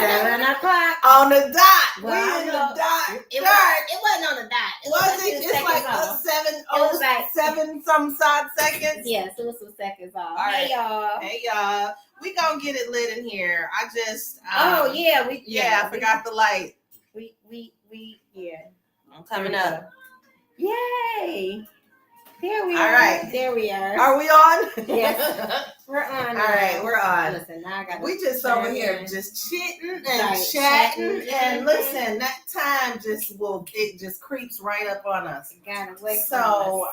7 o'clock. On the dot. Well, we in the dot. It wasn't on the dot. Was it? It's like off. 7 some odd seconds. Yes, it was some seconds off. All right. Hey y'all. Hey y'all. We gonna get it lit in here. I just I forgot the light. We I'm coming up. Yay. There we All are. right. There we are. Are we on? Yes. We're on. All right, we're on. Listen, now I got we just over here just chitting and chatting, and listen, that time just creeps right up on us. Gotta wait. So,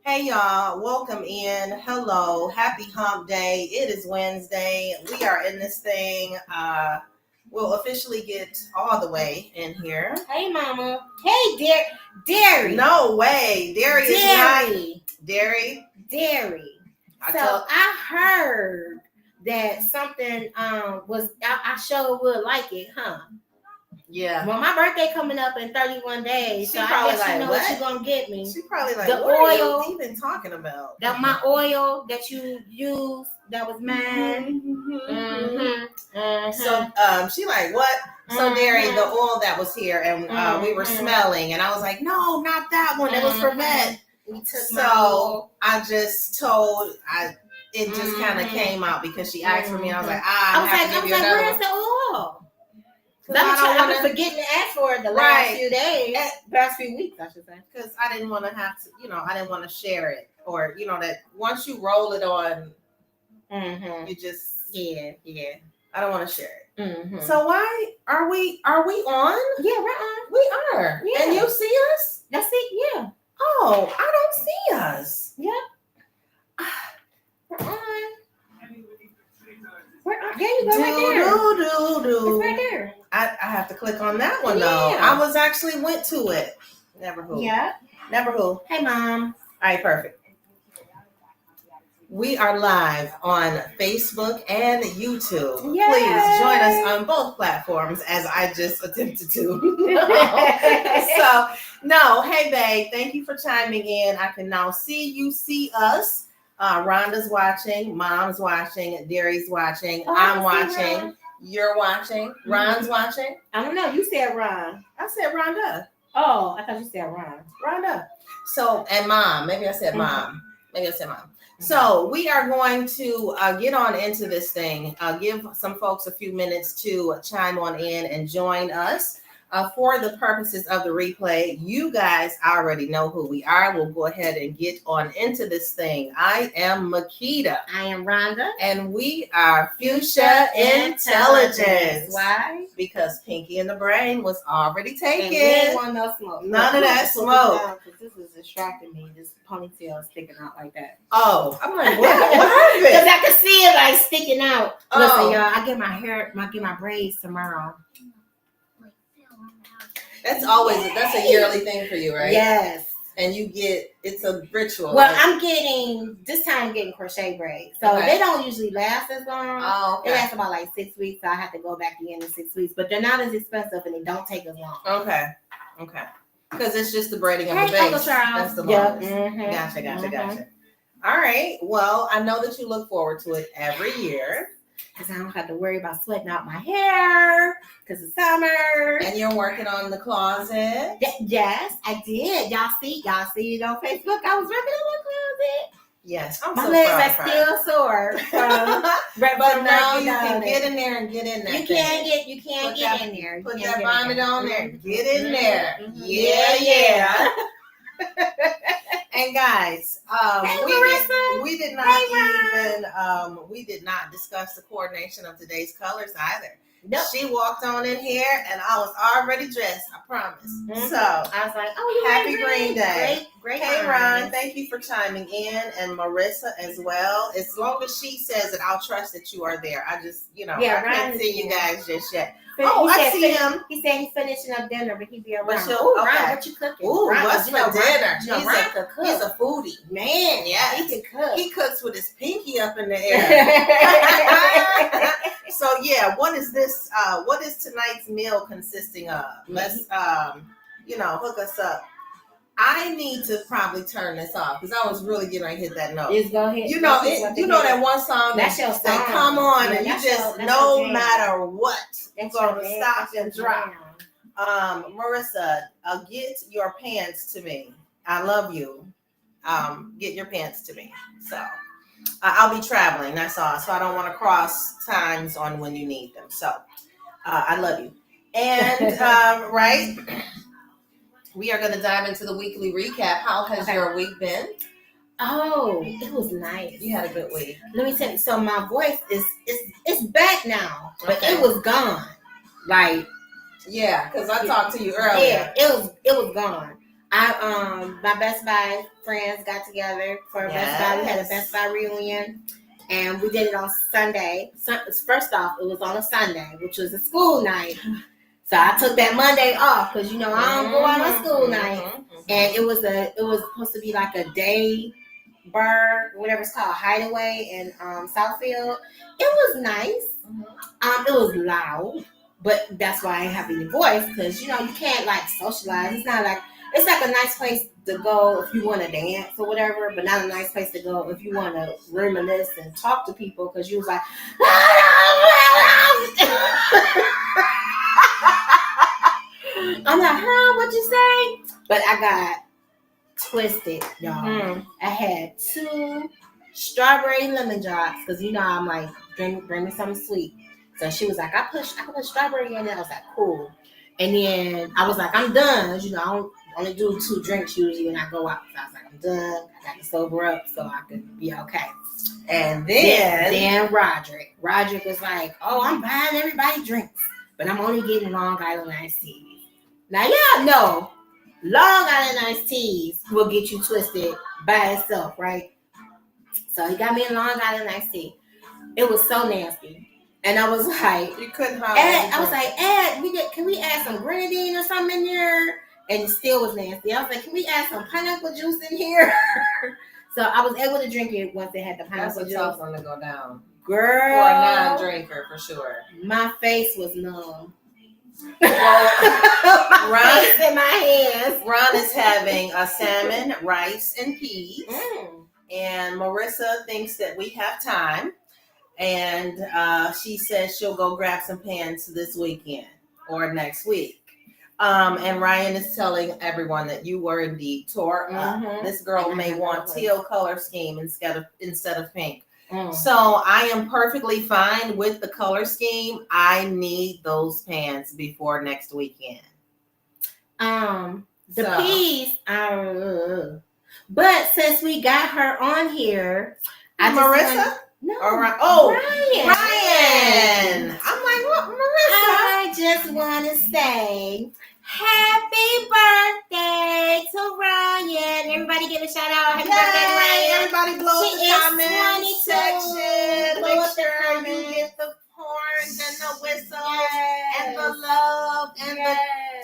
hey y'all, welcome in. Hello, happy hump day. It is Wednesday. We are in this thing. We'll officially get all the way in here. Hey, Mama. Hey, Dairy. No way. Dairy is not. Dairy. I heard that something was. I sure would like it, huh? Yeah. Well, my birthday coming up in 31 days, so I guess you know what you're gonna get me. She probably like, the what oil. Are you even talking about? That my oil that you use. That was mine. So she like, what? So Dairy, the oil that was here, and we were smelling, and I was like, no, not that one. It was for vet. So I just told it just kind of came out because she asked for me, and I was like, I was like, where's the oil? I've been forgetting to ask for it the last few days, past few weeks, I should say, because I didn't want to have to, I didn't want to share it, or that once you roll it on. You just I don't want to share it. So why are we on? Yeah, we're on. We are. Yeah. And you see us? That's it. Yeah. Oh, I don't see us. Yep. We're on. We're on. There you go. Right there. It's right there. I have to click on that one though. I was actually went to it. Never who. Yeah. Never who. Hey, Mom. All right, perfect. We are live on Facebook and YouTube. Yay. Please join us on both platforms as I just attempted to. Hey, babe, thank you for chiming in. I can now see you, see us. Rhonda's watching, Mom's watching, Dairy's watching, I'm watching, Ron. You're watching, Ron's watching. I don't know. You said Ron. I said Rhonda. Oh, I thought you said Ron. Rhonda. So, and Mom. Maybe I said Mom. So we are going to get on into this thing, give some folks a few minutes to chime on in and join us for the purposes of the replay. You guys already know who we are. We'll go ahead and get on into this thing. I am Makita. I am Rhonda. And we are Fuchsia Intelligence. Why? Because Pinky and the Brain was already taken. And we ain't want no smoke. None of that smoke. This is distracting me. This ponytail is sticking out like that. Oh, I'm like, what happened? Because I can see it like sticking out. Oh. Listen, y'all, I get my braids tomorrow. That's that's a yearly thing for you, right? Yes. And it's a ritual. Well, I'm getting crochet braids. So they don't usually last as long. Oh, okay. They last about like 6 weeks. So I have to go back again in 6 weeks. But they're not as expensive and they don't take as long. Okay. Because it's just the braiding of the base. Uncle Charles. That's the longest. Gotcha. All right. Well, I know that you look forward to it every year. Because I don't have to worry about sweating out my hair because it's summer. And you're working on the closet. Yes, I did. Y'all see it on Facebook. I was working on the closet. Yes, my legs are still sore. But now you can get in there and get in there. You can't get in there. Put that bonnet on there. Get in there. Mm-hmm. Yeah. And guys, we did not discuss the coordination of today's colors either. Nope. She walked on in here and I was already dressed, I promise. Mm-hmm. So I was like, happy Green Day. Great. Hey Ron, thank you for chiming in, and Marissa as well. As long as she says it, I'll trust that you are there. I just, I can't see you guys just yet. I see him. He said he's finishing up dinner, but he'll be around. Ron, what you cooking? Ooh, Ron, what's for dinner? He's a foodie. Man, yeah, he can cook. He cooks with his pinky up in the air. So yeah, what is this? What is tonight's meal consisting of? Let's hook us up. I need to probably turn this off because I was really getting ready to hit that note. Just go ahead. You know, that one song that's your song. That come on, yeah, and you just no matter what, it's gonna stop and drop. Marissa, get your pants to me. I love you. Get your pants to me. So I'll be traveling. That's all. So I don't want to cross times on when you need them. So I love you. And right. We are going to dive into the weekly recap. How has your week been? Oh, it was nice. You had a good week. Let me tell you. So my voice is back now, but it was gone. Like, yeah, because I talked to you earlier. Yeah, it was gone. My Best Buy friends got together for a Best Buy. We had a Best Buy reunion, and we did it on Sunday. First off, it was on a Sunday, which was a school night. So I took that Monday off because I don't go out on school night, and it was supposed to be like a day bar, whatever it's called, hideaway in Southfield. It was nice. It was loud, but that's why I ain't have any voice because you can't like socialize. It's like a nice place to go if you want to dance or whatever, but not a nice place to go if you want to reminisce and talk to people because you was like. I'm like, what you say? But I got twisted, y'all. I had 2 strawberry lemon drops because I'm like, bring me something sweet. So she was like, I put strawberry in it. I was like, cool. And then I was like, I'm done. I don't only do 2 drinks usually when I go out. So I was like, I'm done. I got to sober up so I could be okay. And then Roderick was like, oh, I'm buying everybody drinks, but I'm only getting Long Island iced teas. Now, y'all know Long Island iced teas will get you twisted by itself, right? So he got me a Long Island iced tea. It was so nasty. And I was like, you couldn't I was like, can we add some grenadine or something in here? And it still was nasty. I was like, can we add some pineapple juice in here? So I was able to drink it once they had the pineapple juice. That's a tough one to go down. Girl. For a non-drinker, for sure. My face was numb. Ron in my hands. Ron is having a salmon, rice, and peas. And Marissa thinks that we have time. And she says she'll go grab some pants this weekend or next week. And Ryan is telling everyone that you were indeed tore up. This girl may want teal color scheme instead of pink. So I am perfectly fine with the color scheme. I need those pants before next weekend. Peas are, but since we got her on here, Marissa. Ryan. I'm like, what, Marissa? I just want to say happy birthday to Ryan. Everybody give a shout out. Happy birthday, Ryan. Everybody blow up the comment section. Blow Make sure you get the horns and the whistles and the love and the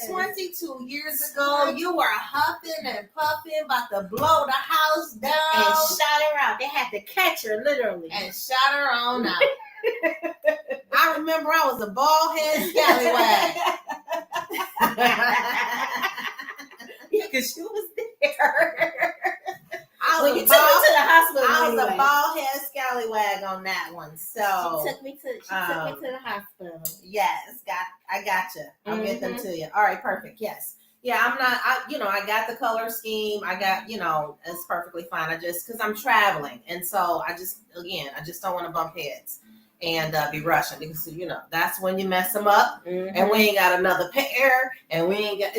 22 years ago, you were huffing and puffing, about to blow the house down. And shot her out. They had to catch her, literally. And shot her on out. I remember I was a bald head scallywag. Yeah, because she was there. You took me to the hospital. I was a bald head scallywag on that one. So she took me to the hospital. Yes, I got you. I'll get them to you. All right, perfect. Yes. Yeah, I'm not, I got the color scheme. I got, it's perfectly fine. Because I'm traveling. And so I just don't want to bump heads and be rushing because, that's when you mess them up. And we ain't got another pair and we ain't got,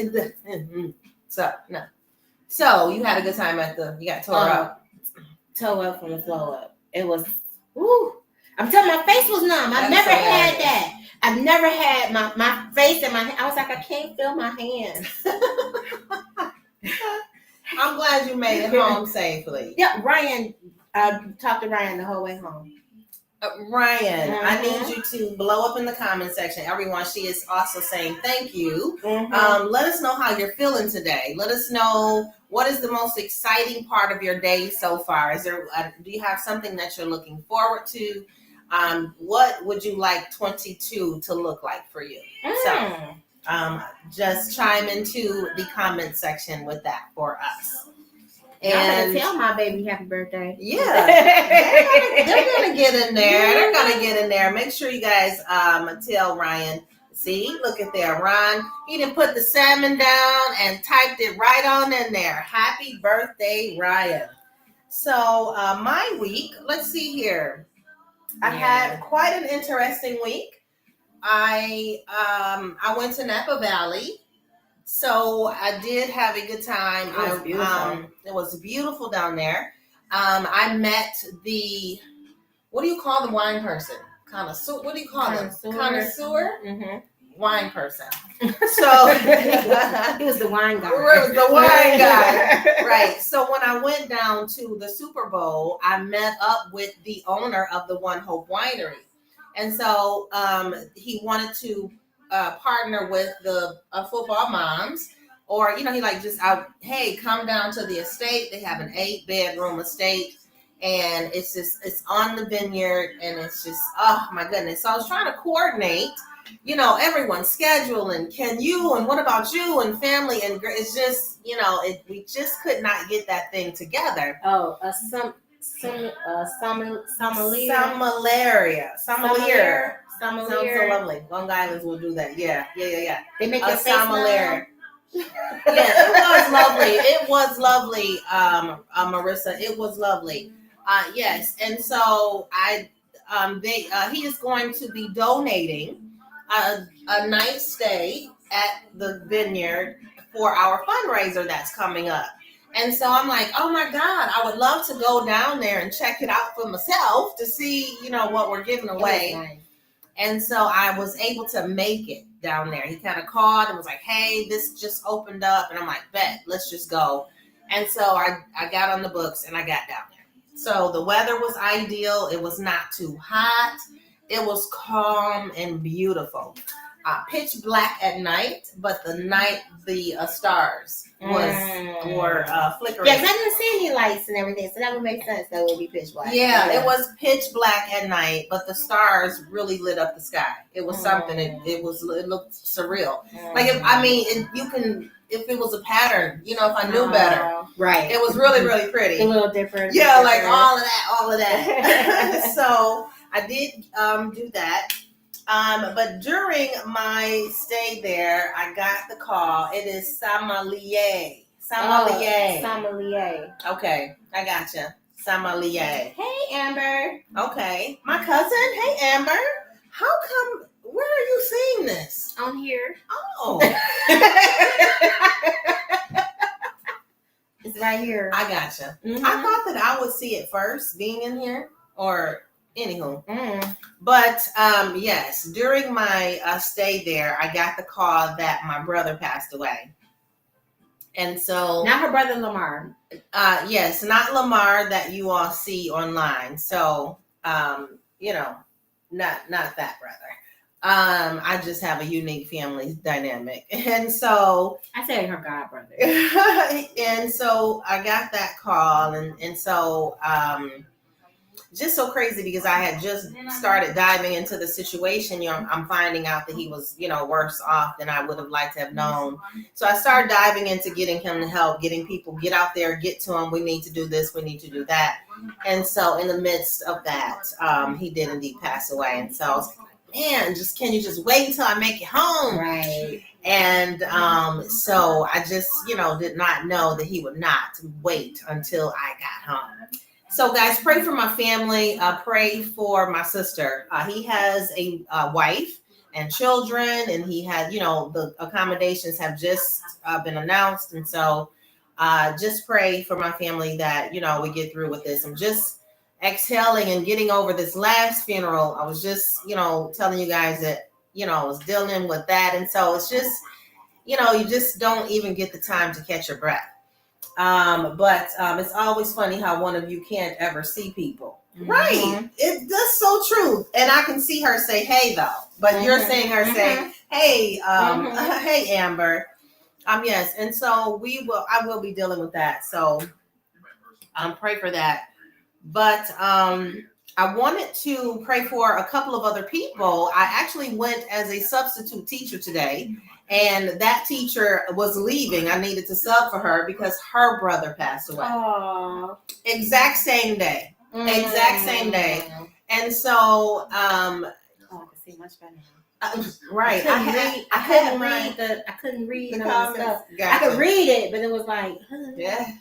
so, no. So you had a good time you got tore up. Toe up from the flow up. It was, I'm telling you, my face was numb. I've never had that. I've never had my face and my, I was like, I can't feel my hands. I'm glad you made it home safely. Yeah, Ryan, talked to Ryan the whole way home. Ryan, I need you to blow up in the comment section. Everyone, she is also saying thank you. Let us know how you're feeling today. Let us know what is the most exciting part of your day so far. Do you have something that you're looking forward to? What would you like 22 to look like for you? So just chime into the comment section with that for us. And tell my baby happy birthday. Yeah, they're gonna get in there. They're gonna get in there. Make sure you guys tell Ryan. See, look at there, Ron. He didn't put the salmon down and typed it right on in there. Happy birthday, Ryan. So my week. Let's see here. I had quite an interesting week. I went to Napa Valley. So I did have a good time. It was beautiful. It was beautiful down there. I met the, what do you call the wine person? Connoisseur. What do you call them? Connoisseur? Mm-hmm. Wine person. So he was the wine guy. The wine guy. Right. So when I went down to the Super Bowl, I met up with the owner of the One Hope Winery. And so he wanted to partner with the football moms, or he like just hey, come down to the estate. They have an 8-bedroom estate, and it's on the vineyard, and it's just, oh my goodness. So I was trying to coordinate, everyone's schedule, and can you, and what about you, and family, and it's just, we just could not get that thing together. Oh, sommelier. Sounds so lovely. Long Island's will do that. Yeah. They make a sommelier. Yes, it was lovely. Marissa, it was lovely. Yes, and so he is going to be donating a night stay at the vineyard for our fundraiser that's coming up. And so I'm like, oh my God, I would love to go down there and check it out for myself to see, what we're giving away. Nice. And so I was able to make it down there. He kind of called and was like, hey, this just opened up. And I'm like, bet, let's just go. And so I got on the books and I got down there. So the weather was ideal. It was not too hot. It was calm and beautiful. Pitch black at night, but the stars were flickering. Yeah, because I didn't see any lights and everything, so that would make sense that it would be pitch black. Yeah, it was pitch black at night, but the stars really lit up the sky. It was something. It looked surreal. Like if it was a pattern, if I knew better, right? It was really, really pretty. A little different. Yeah, like all of that. So I did do that. But during my stay there, I got the call. It is sommelier. Sommelier. Okay, I gotcha. Sommelier. Hey, Amber. Okay, my cousin. Hey, Amber. How come? Where are you seeing this? On here. Oh. It's right here. I gotcha. Mm-hmm. I thought that I would see it first, being in here, or. Anywho, but yes, during my stay there, I got the call that my brother passed away, and so not her brother Lamar. Yes, not Lamar that you all see online. So not that brother. I just have a unique family dynamic, and so I say her god brother. And so I got that call, and so. Just so crazy because I had just started diving into the situation. I'm finding out that he was, worse off than I would have liked to have known. So I started diving into getting him to help, getting people, get out there, get to him. We need to do this. We need to do that. And so in the midst of that, he did indeed pass away. And so I was like, man, can you just wait until I make it home? Right. And so I just, did not know that he would not wait until I got home. So guys, pray for my family. Pray for my sister. He has a wife and children, and he had, the accommodations have just been announced. And so just pray for my family that, we get through with this. I'm just exhaling and getting over this last funeral. I was just, telling you guys that, I was dealing with that. And so it's just, you just don't even get the time to catch your breath. But it's always funny how one of you can't ever see people. Mm-hmm. Right. That's so true. And I can see her say, hey, though, but you're saying her saying, hey, hey, Amber. Yes. And so I will be dealing with that. So pray for that. But I wanted to pray for a couple of other people. I actually went as a substitute teacher today, and that teacher was leaving. I needed to sub for her because her brother passed away. Aww. Exact same day. Exact same day. And so, I can see much better now. Right. I couldn't read the no stuff. Gotcha. I could read it, but it was like, yeah.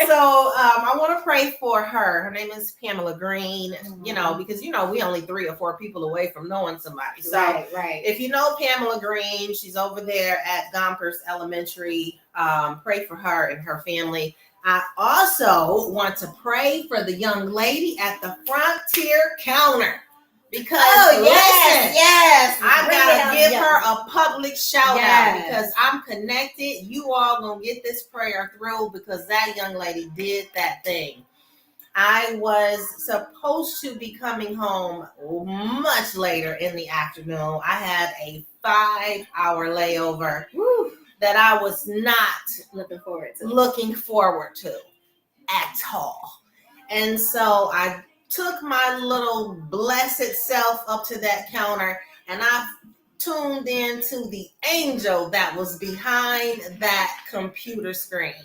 So I want to pray for her. Her name is Pamela Green. You know, because we only 3 or 4 people away from knowing somebody. So right. If you know Pamela Green, she's over there at Gompers Elementary. Pray for her and her family. I also want to pray for the young lady at the Frontier counter. Because yes, I gotta give her a public shout out because I'm connected. You all gonna get this prayer through because that young lady did that thing. I was supposed to be coming home much later in the afternoon. I had a 5-hour layover that I was not looking forward to at all. And so I took my little blessed self up to that counter and I tuned into the angel that was behind that computer screen.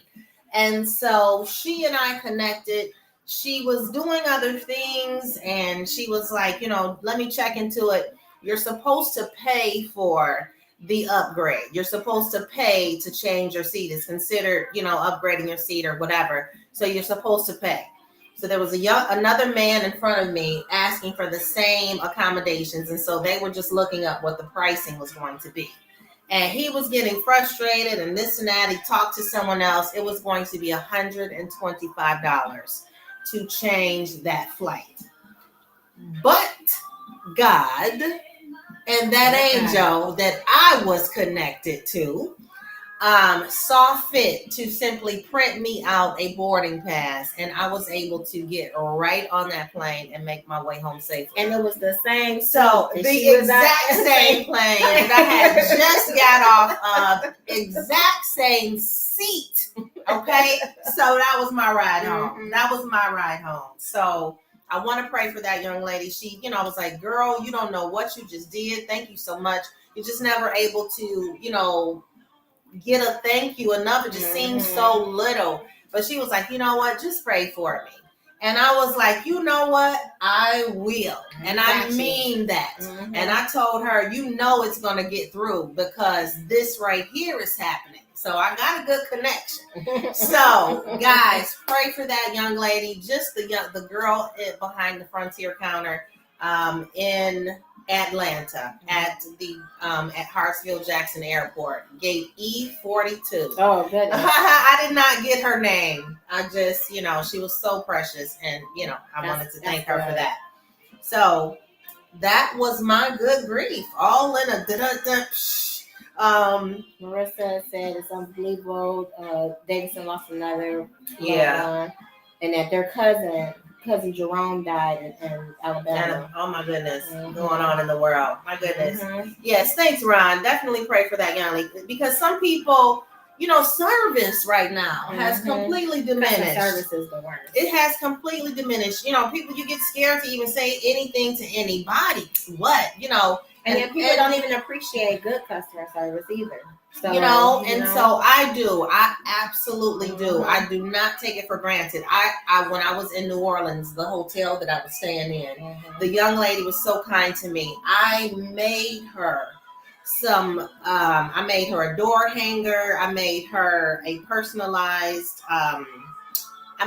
And so she and I connected. She was doing other things and she was like, let me check into it. You're supposed to pay for the upgrade. You're supposed to pay to change your seat. It's considered, upgrading your seat or whatever. So you're supposed to pay. So there was another man in front of me asking for the same accommodations. And so they were just looking up what the pricing was going to be. And he was getting frustrated and this and that. He talked to someone else. It was going to be $125 to change that flight. But God and that angel that I was connected to saw fit to simply print me out a boarding pass, and I was able to get right on that plane and make my way home safely. And it was the same. So the exact same plane that I had just got off of, exact same seat. Okay, so that was my ride home. That was my ride home. So I want to pray for that young lady. She, was like, girl, you don't know what you just did. Thank you so much. You're just never able to, get a thank you enough. It just seems so little. But she was like, you know what? Just pray for me. And I was like, you know what? I will. And I mean that. And I told her, it's going to get through because this right here is happening. So I got a good connection. So guys, pray for that young lady. Just the girl behind the Frontier counter in Atlanta at the at Hartsfield Jackson Airport, gate E42. Oh, goodness. I did not get her name. I just, she was so precious, and I wanted to thank her for that. So that was my good grief, all in a Marissa said it's unbelievable. Davidson lost another one, and that their cousin Jerome died in Alabama. Oh my goodness, going on in the world. My goodness. Yes, thanks, Ron. Definitely pray for that young lady because some people, service right now has completely diminished. Service is the worst. It has completely diminished. People, you get scared to even say anything to anybody. What, And then people don't even appreciate good customer service either. So, so I do. I absolutely do. I do not take it for granted. I when I was in New Orleans, the hotel that I was staying in, the young lady was so kind to me. I made her I made her a door hanger. I made her a personalized, I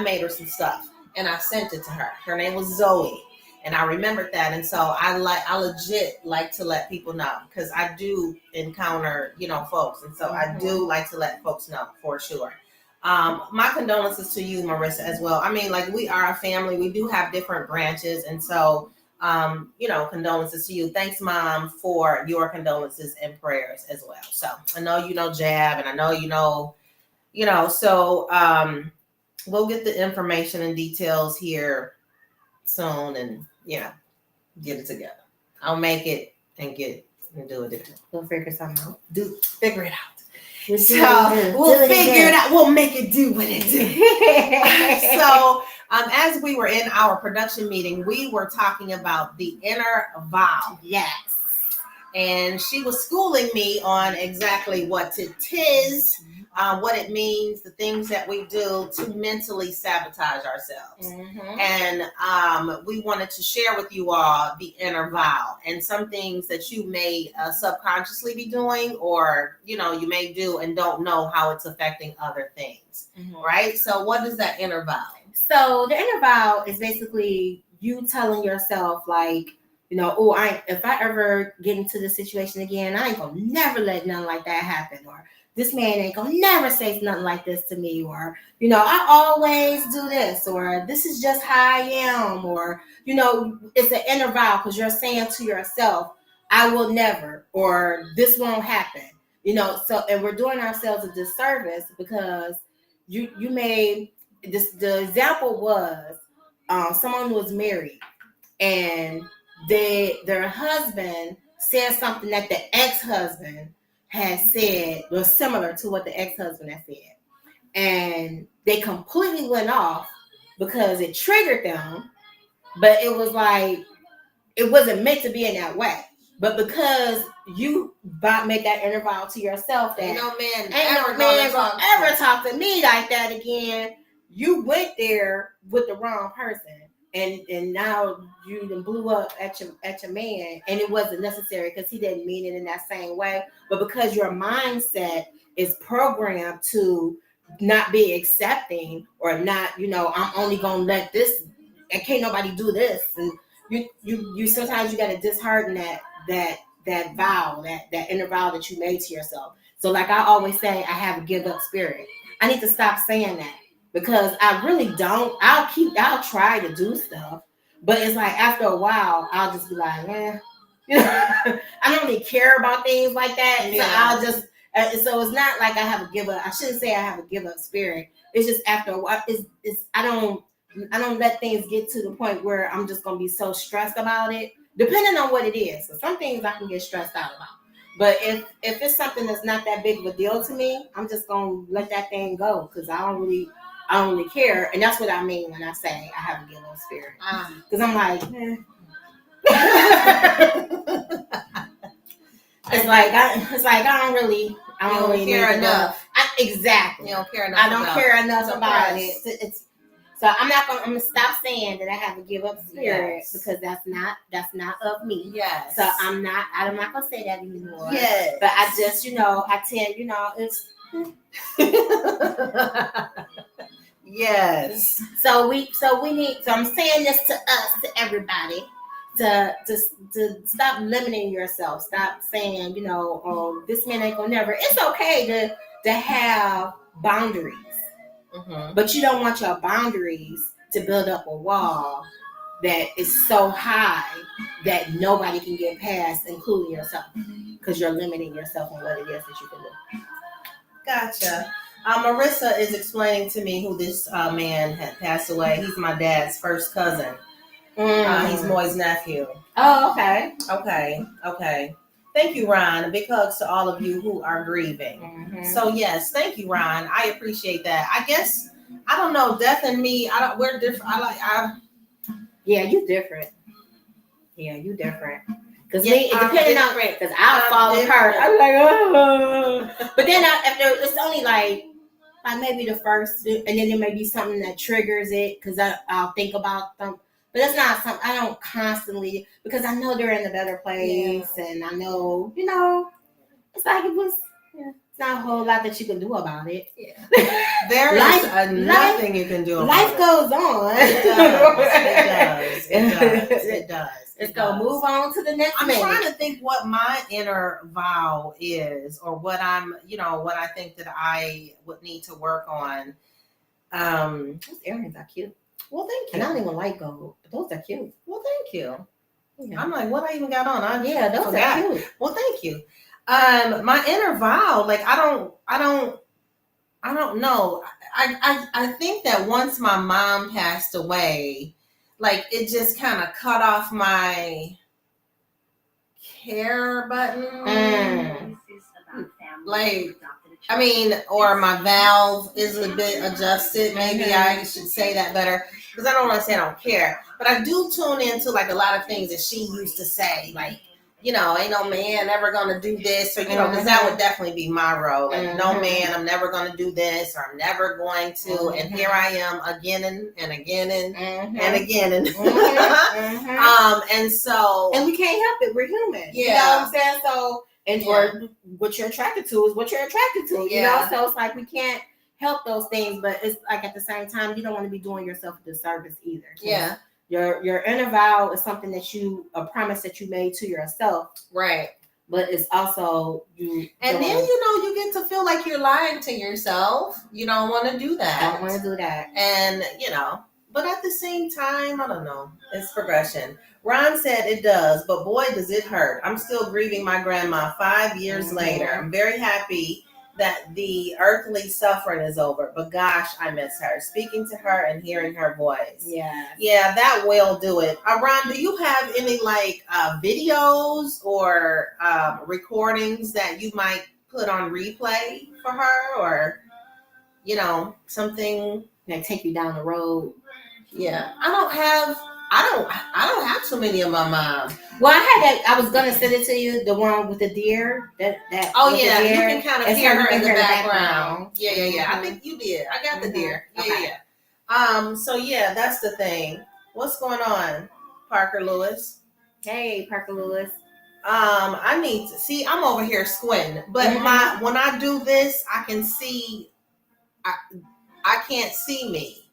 made her some stuff and I sent it to her. Her name was Zoe. And I remembered that. And so I legit like to let people know because I do encounter, folks. And so I do like to let folks know for sure. My condolences to you, Marissa, as well. I mean, we are a family. We do have different branches. And so, condolences to you. Thanks, Mom, for your condolences and prayers as well. So I know you know Jab and I know so we'll get the information and details here soon and get it together. I'll make it and do it. We'll figure something out. Figure it out. We'll figure it out. We'll make it do what it do. So As we were in our production meeting, we were talking about the inner vow. Yes. And she was schooling me on exactly what it is, what it means, the things that we do to mentally sabotage ourselves. Mm-hmm. And we wanted to share with you all the inner vow and some things that you may subconsciously be doing, or, you know, you may do and don't know how it's affecting other things. Mm-hmm. Right? So what is that inner vow? So the inner vow is basically you telling yourself, like, you know, oh, if I ever get into this situation again, I ain't gonna never let nothing like that happen. Or this man ain't gonna never say nothing like this to me. Or, you know, I always do this. Or this is just how I am. Or, you know, it's an inner vow because you're saying to yourself, I will never, or this won't happen. You know, so, and we're doing ourselves a disservice because you made this, the example was someone who was married and their husband said something that the ex-husband had said was similar to what the ex-husband had said. And they completely went off because it triggered them, but it was like, it wasn't meant to be in that way. But because you make that inner vow to yourself that ain't no man gonna ever talk to me like that again, you went there with the wrong person. And now you done blew up at your man, and it wasn't necessary because he didn't mean it in that same way. But because your mindset is programmed to not be accepting or not, you know, I'm only gonna let this, and can't nobody do this, and you sometimes you gotta dishearten that vow, that inner vow that you made to yourself. So like I always say, I have a give up spirit. I need to stop saying that. Because I really don't. I'll try to do stuff, but it's like after a while, I'll just be like, you know, I don't really care about things like that. Yeah. So I'll just, so it's not like I have a give up. I shouldn't say I have a give up spirit. It's just after a while, I don't let things get to the point where I'm just gonna be so stressed about it. Depending on what it is. So some things I can get stressed out about. But if it's something that's not that big of a deal to me, I'm just gonna let that thing go because I don't really care. And that's what I mean when I say I have a give up spirit. Because I'm like, it's like I don't really care enough. Exactly. You don't care enough. I don't care enough about it. So I'm gonna stop saying that I have a give up spirit because that's not of me. Yes. So I'm not gonna say that anymore. Yes. But I just, I tend, it's yes. So we need. So I'm saying this to us, to everybody, to stop limiting yourself. Stop saying, oh, this man ain't gonna never. It's okay to have boundaries, but you don't want your boundaries to build up a wall that is so high that nobody can get past, including yourself, because you're limiting yourself on what it is that you can do. Gotcha. Marissa is explaining to me who this man had passed away. He's my dad's first cousin. He's Moy's nephew. Oh, okay. Okay. Thank you, Ron. Big hugs to all of you who are grieving. So yes, thank you, Ron. I appreciate that. I guess I don't know. Death and me. We're different. Yeah, you different. Yeah, you different. Because me, it depending on, because I'll fall apart. I'm like, oh. But then after, it's only like maybe the first, and then there may be something that triggers it because I'll think about them. But it's not something I don't constantly, because I know they're in a better place, and I know, it's like it was. Yeah. It's not a whole lot that you can do about it. Yeah. There is nothing you can do about life it. Goes on. It does. It's gonna move on to the next minute. I'm trying to think what my inner vow is, or what I'm, what I think that I would need to work on. Those earrings are cute. Well, thank you. And I don't even like gold, but those are cute. Well, thank you. Yeah. I'm like, what I even got on? Those are cute. Well, thank you. My inner vow, like I don't know. I think that once my mom passed away, like it just kind of cut off my care button. Like, or my valve is a bit adjusted. Maybe I should say that better. because I don't want to say I don't care, but I do tune into like a lot of things that she used to say, like, you know, ain't no man ever gonna do this, or you know, because that would definitely be my role. Like, no man, I'm never gonna do this, or I'm never going to. And here I am again and again and again and and so, and we can't help it. We're human. Yeah. You know what I'm saying? So, and what you're attracted to is what you're attracted to. You know, so it's like we can't help those things, but it's like at the same time, you don't want to be doing yourself a disservice either. Yeah. Your inner vow is something that a promise that you made to yourself. Right. But it's also you. And then, you know, you get to feel like you're lying to yourself. You don't want to do that. Don't want to do that. And, you know, but at the same time, I don't know. It's progression. Ron said it does, but boy, does it hurt. I'm still grieving my grandma 5 years later. I'm very happy that the earthly suffering is over, but gosh, I miss her. Speaking to her and hearing her voice. Yeah, that will do it. Ron, do you have any like videos or recordings that you might put on replay for her, or you know, something that take you down the road? Yeah, I don't have too many of my mom. Well, I had that. I was gonna send it to you, the one with the deer. That. Oh yeah, you can kind of hear her in the background. Yeah. Mm-hmm. I think you did. I got the deer. Yeah. So yeah, that's the thing. What's going on, Parker Lewis? Hey, Parker Lewis. I need to see. I'm over here squinting, but when I do this, I can see. I can't see me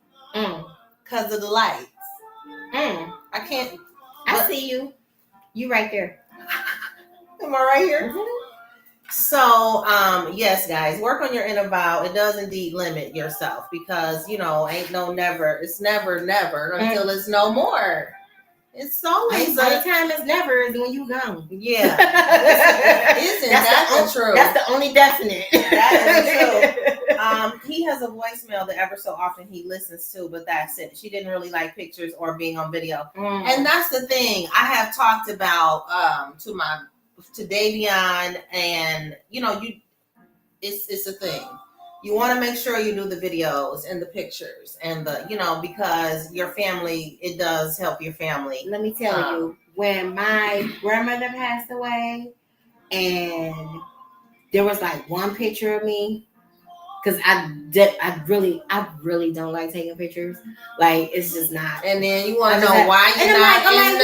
because of the lights. I can't. I see you. You right there. Am I right here? So, yes, guys, work on your inner vow. It does indeed limit yourself because, you know, ain't no never. It's never until it's no more. It's always the time is never is when you gone. Yeah. That's true? That's the only definite. That is true. He has a voicemail that ever so often he listens to, but that's it. She didn't really like pictures or being on video. And that's the thing I have talked about to Davion, and you know, it's a thing. You want to make sure you do the videos and the pictures and the, you know, because your family, it does help your family. Let me tell you, when my grandmother passed away, and there was like one picture of me, because I really don't like taking pictures. Like, it's just not. And then you want to know why you're not why am I getting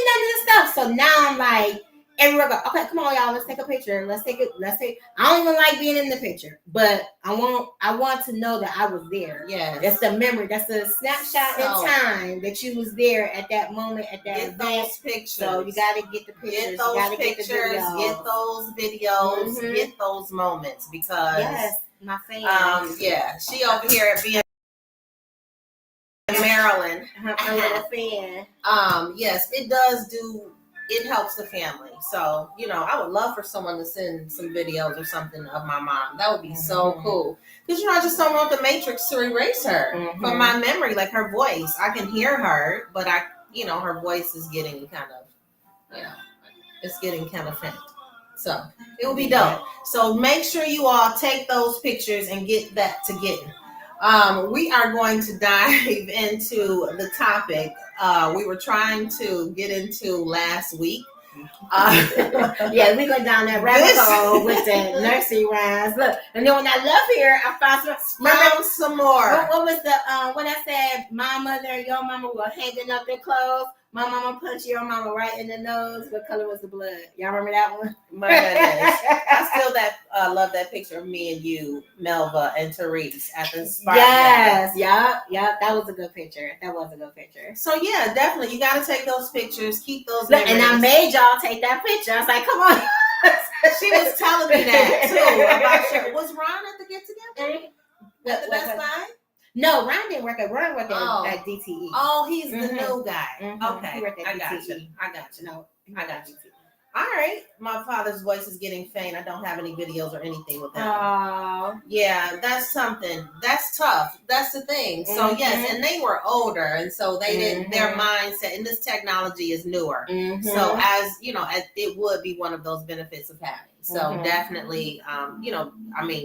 none of this stuff? So now I'm like, everyone go, okay, come on, y'all, let's take a picture. Let's take. I don't even like being in the picture, but I want to know that I was there. Yeah, that's the memory. That's the snapshot in time that you was there at that moment, at that event. Those pictures. So you got to get the pictures. Get those pictures. Get those videos. Get those moments, because my fan. She over here at being Maryland. Her little fan. Yes, it does do. It helps the family. So, you know, I would love for someone to send some videos or something of my mom. That would be so cool. Because, you know, I just don't want the Matrix to erase her from my memory. Like, her voice, I can hear her, but her voice is getting kind of, it's getting kind of faint. So it will be dope. So make sure you all take those pictures and get that to getting. We are going to dive into the topic we were trying to get into last week. We go down that rabbit hole with the nursery rhymes. Look, and then when I left here, I found some more. What was the when I said my mother and your mama were hanging up their clothes? My mama punched your mama right in the nose. What color was the blood? Y'all remember that one? My goodness. I still love that picture of me and you, Melva and Therese at the spark. Yes, yeah. That was a good picture. So yeah, definitely. You got to take those pictures. Keep those. Look, and I made y'all take that picture. I was like, come on. She was telling me that too. Was Ron at the get together? At the Best Buy? No, Ron didn't work at at DTE. Oh, he's the new guy. Okay. He worked at I got DTE. you. No, I got you. All right. My father's voice is getting faint. I don't have any videos or anything with that. Yeah, that's something. That's tough. That's the thing. So yes, and they were older, and so they didn't. Their mindset, and this technology is newer. So as it would be one of those benefits of having. So definitely,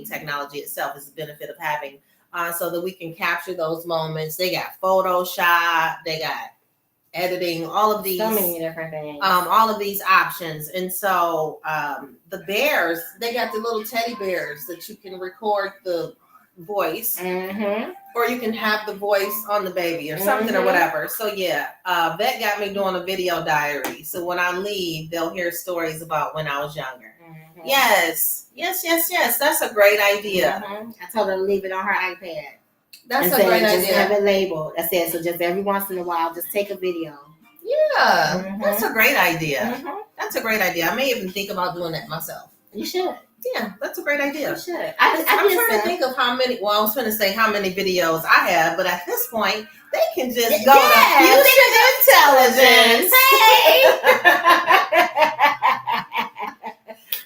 technology itself is the benefit of having so that we can capture those moments. They got Photoshop, they got editing, all of these, so many different things, all of these options. And so the bears, they got the little teddy bears that you can record the voice, or you can have the voice on the baby or something or whatever. So yeah, Vet got me doing a video diary. So when I leave, they'll hear stories about when I was younger. Yes. That's a great idea. I told her to leave it on her iPad. That's a great idea. Just have it labeled. I said, so just every once in a while, just take a video. Yeah, that's a great idea. That's a great idea. I may even think about doing that myself. You should. Yeah, that's a great idea. You should. I'm trying to think of how many. Well, I was going to say how many videos I have, but at this point, they can just go to Future Intelligence.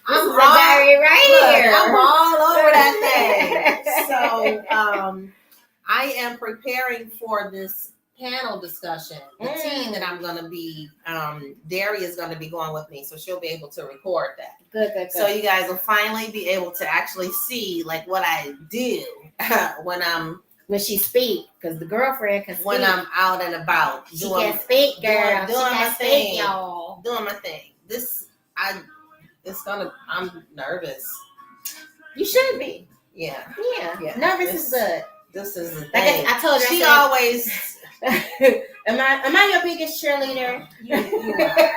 I'm all over that thing. So I am preparing for this panel discussion. The team that I'm going to be, Derry is going to be going with me, so she'll be able to record that. Good. So you guys will finally be able to actually see like what I do when she speak, because the girlfriend can speak. When I'm out and about. She can speak, girl. Doing my thing, thing, y'all. Doing my thing. I'm nervous. You should be. Yeah. Nervous is good. This is the thing. Like I told her. She always. Am I your biggest cheerleader? You are.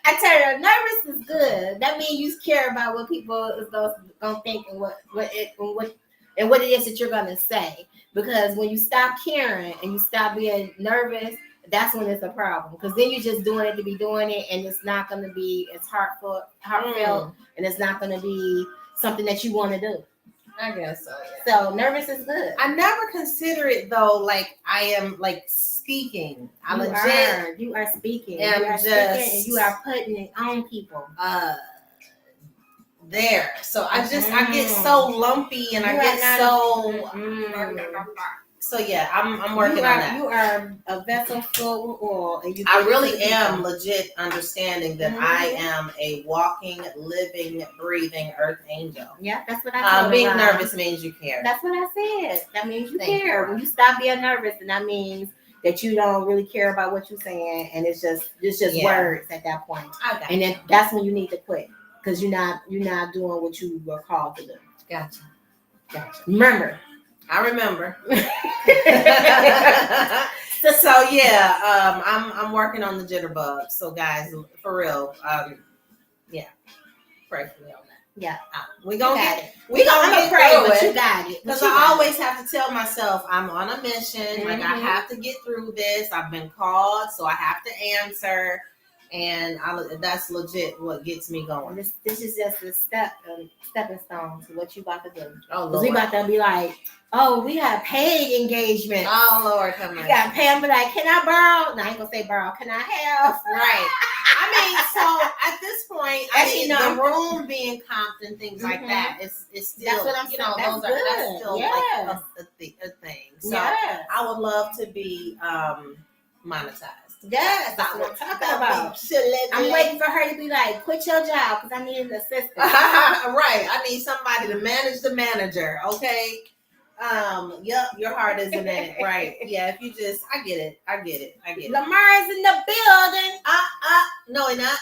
I tell her, nervous is good. That means you care about what people is gonna think and what it is that you're gonna say. Because when you stop caring and you stop being nervous, that's when it's a problem. Because then you're just doing it to be doing it, and it's not gonna be as heartfelt, and it's not gonna be something that you want to do. I guess so. Yeah. So nervous is good. I never consider it though, like I am like speaking. You are speaking. And you are putting it on people. There. So I get so lumpy and I get so yeah, I'm working on that. You are a vessel full of oil, and I really am legit understanding that I am a walking, living, breathing earth angel. Yeah, that's what I said. Being nervous means you care. That's what I said. That means you care. When you stop being nervous, then that means that you don't really care about what you're saying, and it's just words at that point. And then that's when you need to quit, because you're not doing what you were called to do. Gotcha. Remember. I remember. So yeah, I'm working on the jitterbug. So guys, for real, pray for me on that. Yeah, we gonna get it. We gonna pray, through but it. You got it. Because I always have to tell myself I'm on a mission. Like I have to get through this. I've been called, so I have to answer. And that's legit what gets me going. This is just a stepping stone to what you about to do. Oh, Lord. We about to be like, oh, we have paid engagement. Oh, Lord, come on. You got to pay them, be like, can I borrow? No, I ain't going to say borrow. Can I have? Right. So at this point, the room being comped and things like that, it's still, that's what I'm saying. That's still like a thing. So I would love to be monetized. Yes, that's what I'm talking about. I'm waiting for her to be like, quit your job because I need an assistant. Right. I need somebody to manage the manager. Okay. Yep. Your heart is in it. Right. Yeah. If you just, I get it. Lamar is in the building. No, he not.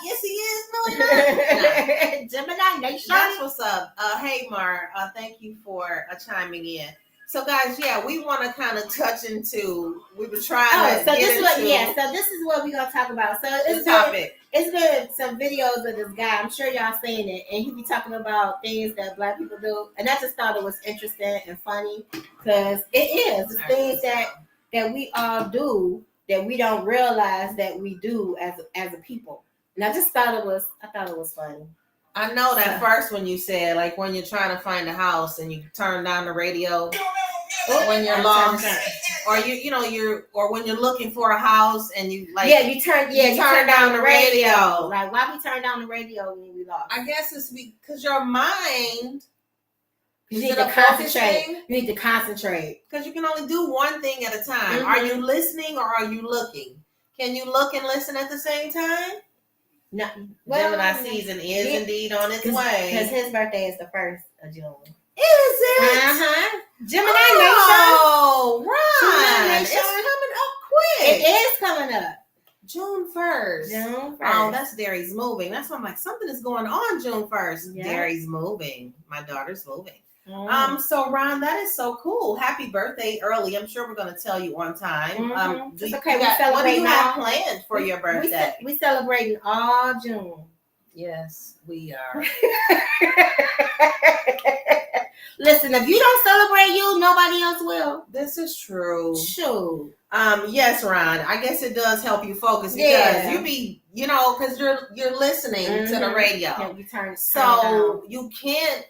Yes, he is. No, he not. Gemini Nation. That's what's up. Hey, Mar. Thank you for chiming in. So guys, we want to kind of touch into. We were trying to. So this is what we're gonna talk about. So it's been some videos of this guy. I'm sure y'all seen it, and he be talking about things that Black people do, and I just thought it was interesting and funny because it is. It's things that we all do that we don't realize that we do as a people. And I just thought it was funny. I know that first when you said, like, when you're trying to find a house and you turn down the radio when you're lost, or or when you're looking for a house and you like, you turn down the radio. Like, why we turn down the radio when we lost? I guess it's because your mind. You need to concentrate. You need to concentrate because you can only do one thing at a time. Are you listening or are you looking? Can you look and listen at the same time? No, Gemini season is indeed on its way. Because his birthday is the 1st of June. Is Is it? Gemini Oh, Gemini right. Nation. It's coming up quick. It is coming up. June 1st. June 1st. Oh, that's Derry's moving. That's why I'm like, something is going on June 1st. Yeah. Derry's moving. My daughter's moving. Mm-hmm. So Ron, that is so cool. Happy birthday early. I'm sure we're going to tell you on time. Mm-hmm. It's okay. What do you have planned for your birthday? We celebrating all June. Yes, we are. Listen, if you don't celebrate you, nobody else will. This is true. True. Yes, Ron. I guess it does help you focus because you be, because you're listening to the radio. Yeah, you turn you can't.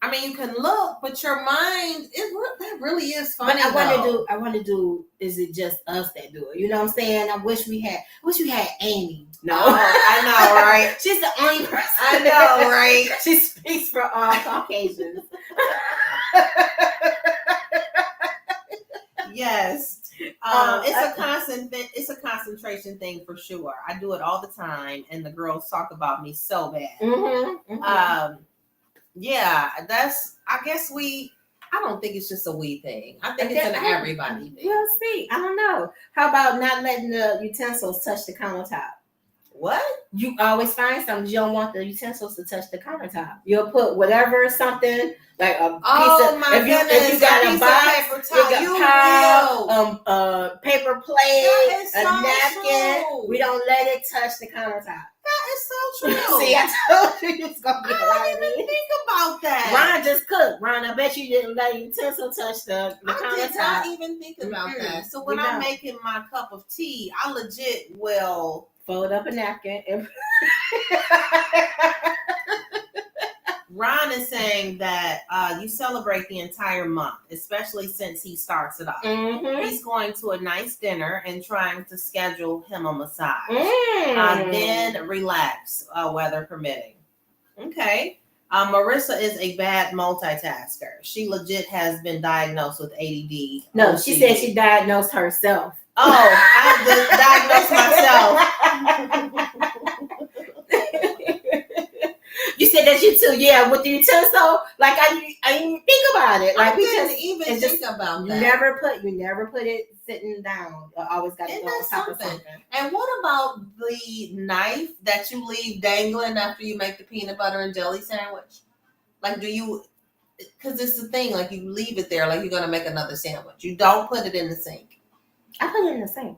I mean, you can look, but your mind, that really is funny. But I want to do. Is it just us that do it? You know what I'm saying? I wish we had Amy. No, I know, right? She's the only person. I know, right? She speaks for all Caucasians. Yes. It's a constant thing. It's a concentration thing for sure. I do it all the time, and the girls talk about me so bad. Yeah, I guess I don't think it's just a we thing. I think it's an everybody thing. We'll see. I don't know. How about not letting the utensils touch the countertop? What? You always find something. You don't want the utensils to touch the countertop. You'll put something like a piece of. If you got a box, paper plate, a napkin. True. We don't let it touch the countertop. That is so true. See, I told you it's gonna be. I didn't even think about that. Ron just cooked. Ron, I bet you didn't let your utensil touch the countertop. I did not even think about that. So when I'm making my cup of tea, I legit will fold up a napkin. Ron is saying that you celebrate the entire month, especially since he starts it off. He's going to a nice dinner and trying to schedule him a massage. Then relax, weather permitting. Okay. Marissa is a bad multitasker. She legit has been diagnosed with ADD. No, she said she diagnosed herself. Oh, I diagnosed myself. You said that you too, with the utensil. Like I didn't even think about it. Like I didn't even think about that. You never put it sitting down. You always got to go on top of something. And what about the knife that you leave dangling after you make the peanut butter and jelly sandwich? Like, do you? Because it's the thing. Like, you leave it there, like you're gonna make another sandwich. You don't put it in the sink. I put it in the sink.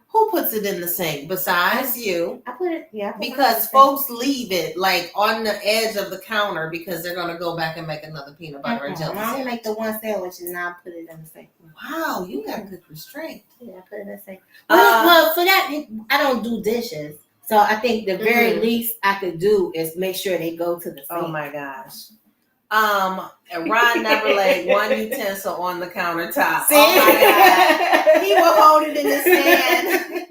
Who puts it in the sink besides you? I put it, because folks leave it like on the edge of the counter because they're gonna go back and make another peanut butter and jelly. I only make the one sandwich and now put it in the sink. Wow, you got good restraint. Yeah, I put it in the sink. Well, for that, I don't do dishes, so I think the very least I could do is make sure they go to the sink. Oh my gosh. And Ron never laid one utensil on the countertop. See? Oh my God. He will hold it in his hand.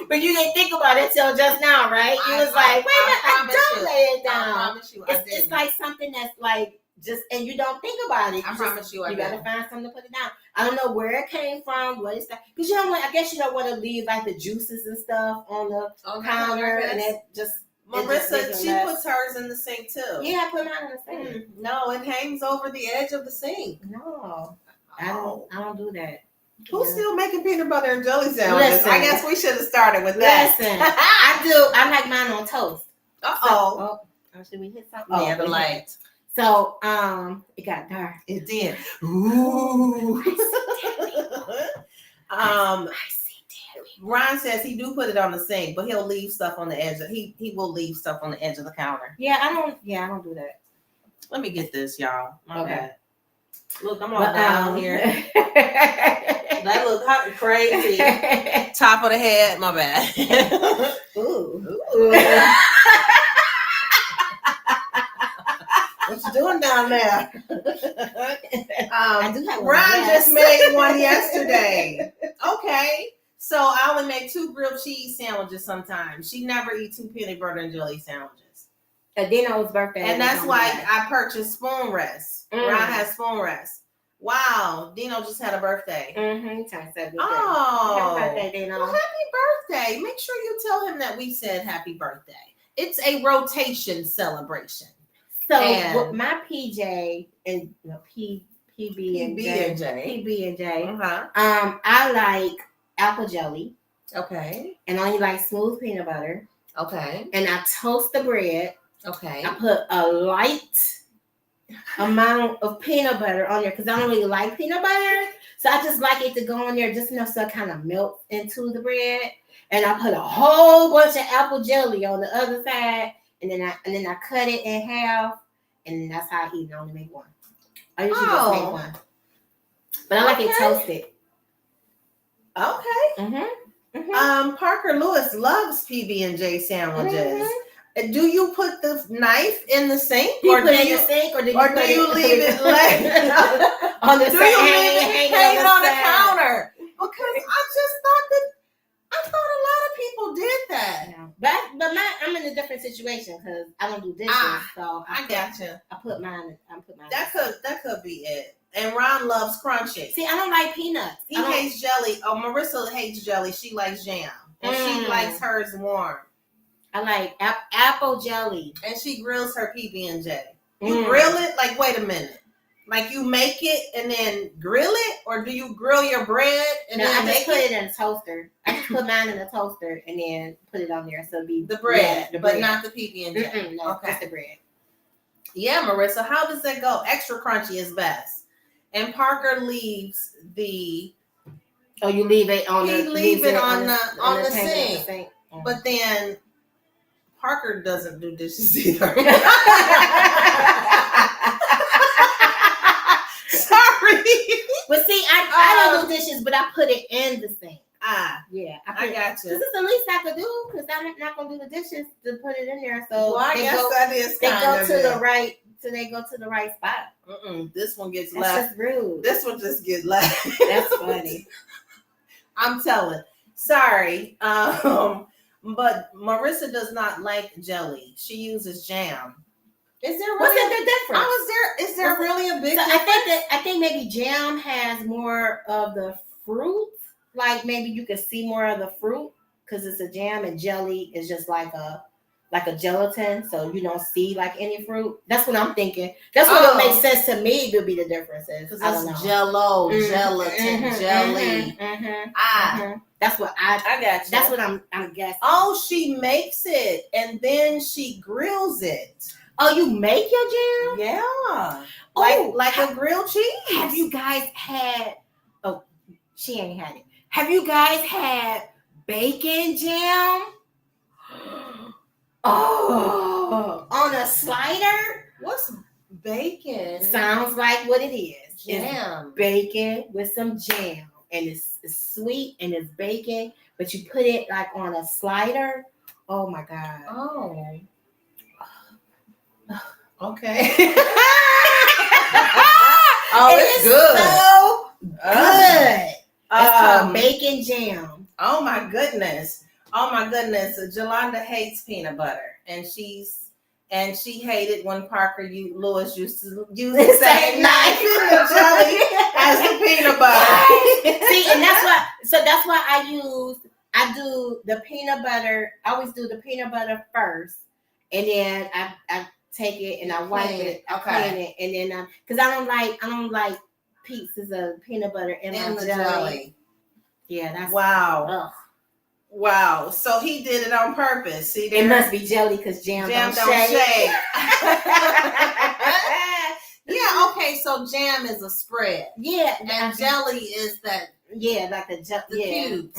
But you didn't think about it till just now, right? You was like, wait a minute, don't lay it down. I promise you, it's like something that's like just, and you don't think about it. I promise you, you gotta find something to put it down. I don't know where it came from, what it's that, because you don't want. I guess you don't want to leave like the juices and stuff on the counter, and it just. Marissa, she puts hers in the sink too. Yeah, I put mine in the sink. No, it hangs over the edge of the sink. No, I don't do that. Who's still making peanut butter and jelly sandwiches? Listen, I guess we should have started with that. Listen, I do. I like mine on toast. Oh, should we hit something? Yeah, the light. So, it got dark. It did. Ooh. Ron says he do put it on the sink, but he'll leave stuff on the edge. He will leave stuff on the edge of the counter. Yeah, I don't do that. Let me get this, y'all. My bad. Look, I'm all But, down here. That look hot and crazy. Top of the head, my bad. Ooh. What you doing down there? I do have one. Ron just made one yesterday. Okay. So I only make 2 grilled cheese sandwiches sometimes. She never eats 2 peanut butter and jelly sandwiches. Dino's birthday. And that's why I purchased spoon rest. Ron has spoon rest. Wow. Dino just had a birthday. He turned 70. Oh. Happy birthday, Dino. Well, happy birthday. Make sure you tell him that we said happy birthday. It's a rotation celebration. So And my PJ and PB and J. I like apple jelly. Okay. And I only like smooth peanut butter. Okay. And I toast the bread. Okay. I put a light amount of peanut butter on there because I don't really like peanut butter. So I just like it to go on there just enough so it kind of melts into the bread. And I put a whole bunch of apple jelly on the other side. And then I cut it in half. And that's how I eat it. I only make one. I usually just make one. But I like it toasted. Okay. Mm-hmm. Mm-hmm. Parker Lewis loves PB&J sandwiches. Mm-hmm. Do you put the knife in the sink, or do you leave it laying on the do you leave it hanging on the counter? Because I thought a lot of people did that. Yeah. But I'm in a different situation because I don't do dishes. So I gotcha. I put mine. That could be it. And Ron loves crunchy. See, I don't like peanuts. He hates jelly. Oh, Marissa hates jelly. She likes jam, and she likes hers warm. I like apple jelly, and she grills her PB&J. You grill it? Like, wait a minute. Like, you make it and then grill it, or do you grill your bread and then I just put it in a toaster. I just put mine in a toaster and then put it on there, so it'll be the bread, but not the PB&J. No, just the bread. Yeah, Marissa, how does that go? Extra crunchy is best. And Parker leaves the. Oh, you leave it on the. Leave it on the sink. But then Parker doesn't do dishes either. Sorry. But see, I don't do dishes, but I put it in the sink. Yeah. I got you. This is the least I could do because I'm not gonna do the dishes to put it in there. So I guess that is they go to the right. So they go to the right spot. This one gets left. That's just rude. This one just gets left. That's funny. I'm telling. Sorry. But Marissa does not like jelly. She uses jam. Is there really the difference? Is there really a big difference? I think maybe jam has more of the fruit. Like maybe you can see more of the fruit because it's a jam, and jelly is just like a gelatin, so you don't see like any fruit. That's what I'm thinking. That's what makes sense to me to be the differences. Because it's Jello, gelatin, jelly. That's what I got you. That's what I'm guessing. Oh, she makes it and then she grills it. Oh, you make your jam? Yeah. Like a grilled cheese. Have you guys had? Oh, she ain't had it. Have you guys had bacon jam? Oh, on a slider? What's bacon? Sounds like what it is. Jam. It's bacon with some jam. And it's sweet and it's bacon, but you put it like on a slider. Oh my God. Oh. Okay. It's good. So good. It's called bacon jam. Oh my goodness. Jolanda hates peanut butter, and she hated when Parker Lewis used to use the same knife in the jelly as the peanut butter. See, and that's why I do the peanut butter. I always do the peanut butter first, and then I take it and I wipe it, I clean it, and then because I don't like pieces of peanut butter in my jelly. Yeah, that's wow. Ugh. Wow. So he did it on purpose. See, it must be jelly because jam don't shake. Yeah, okay, so jam is a spread. Yeah. And jelly is that like the cubes.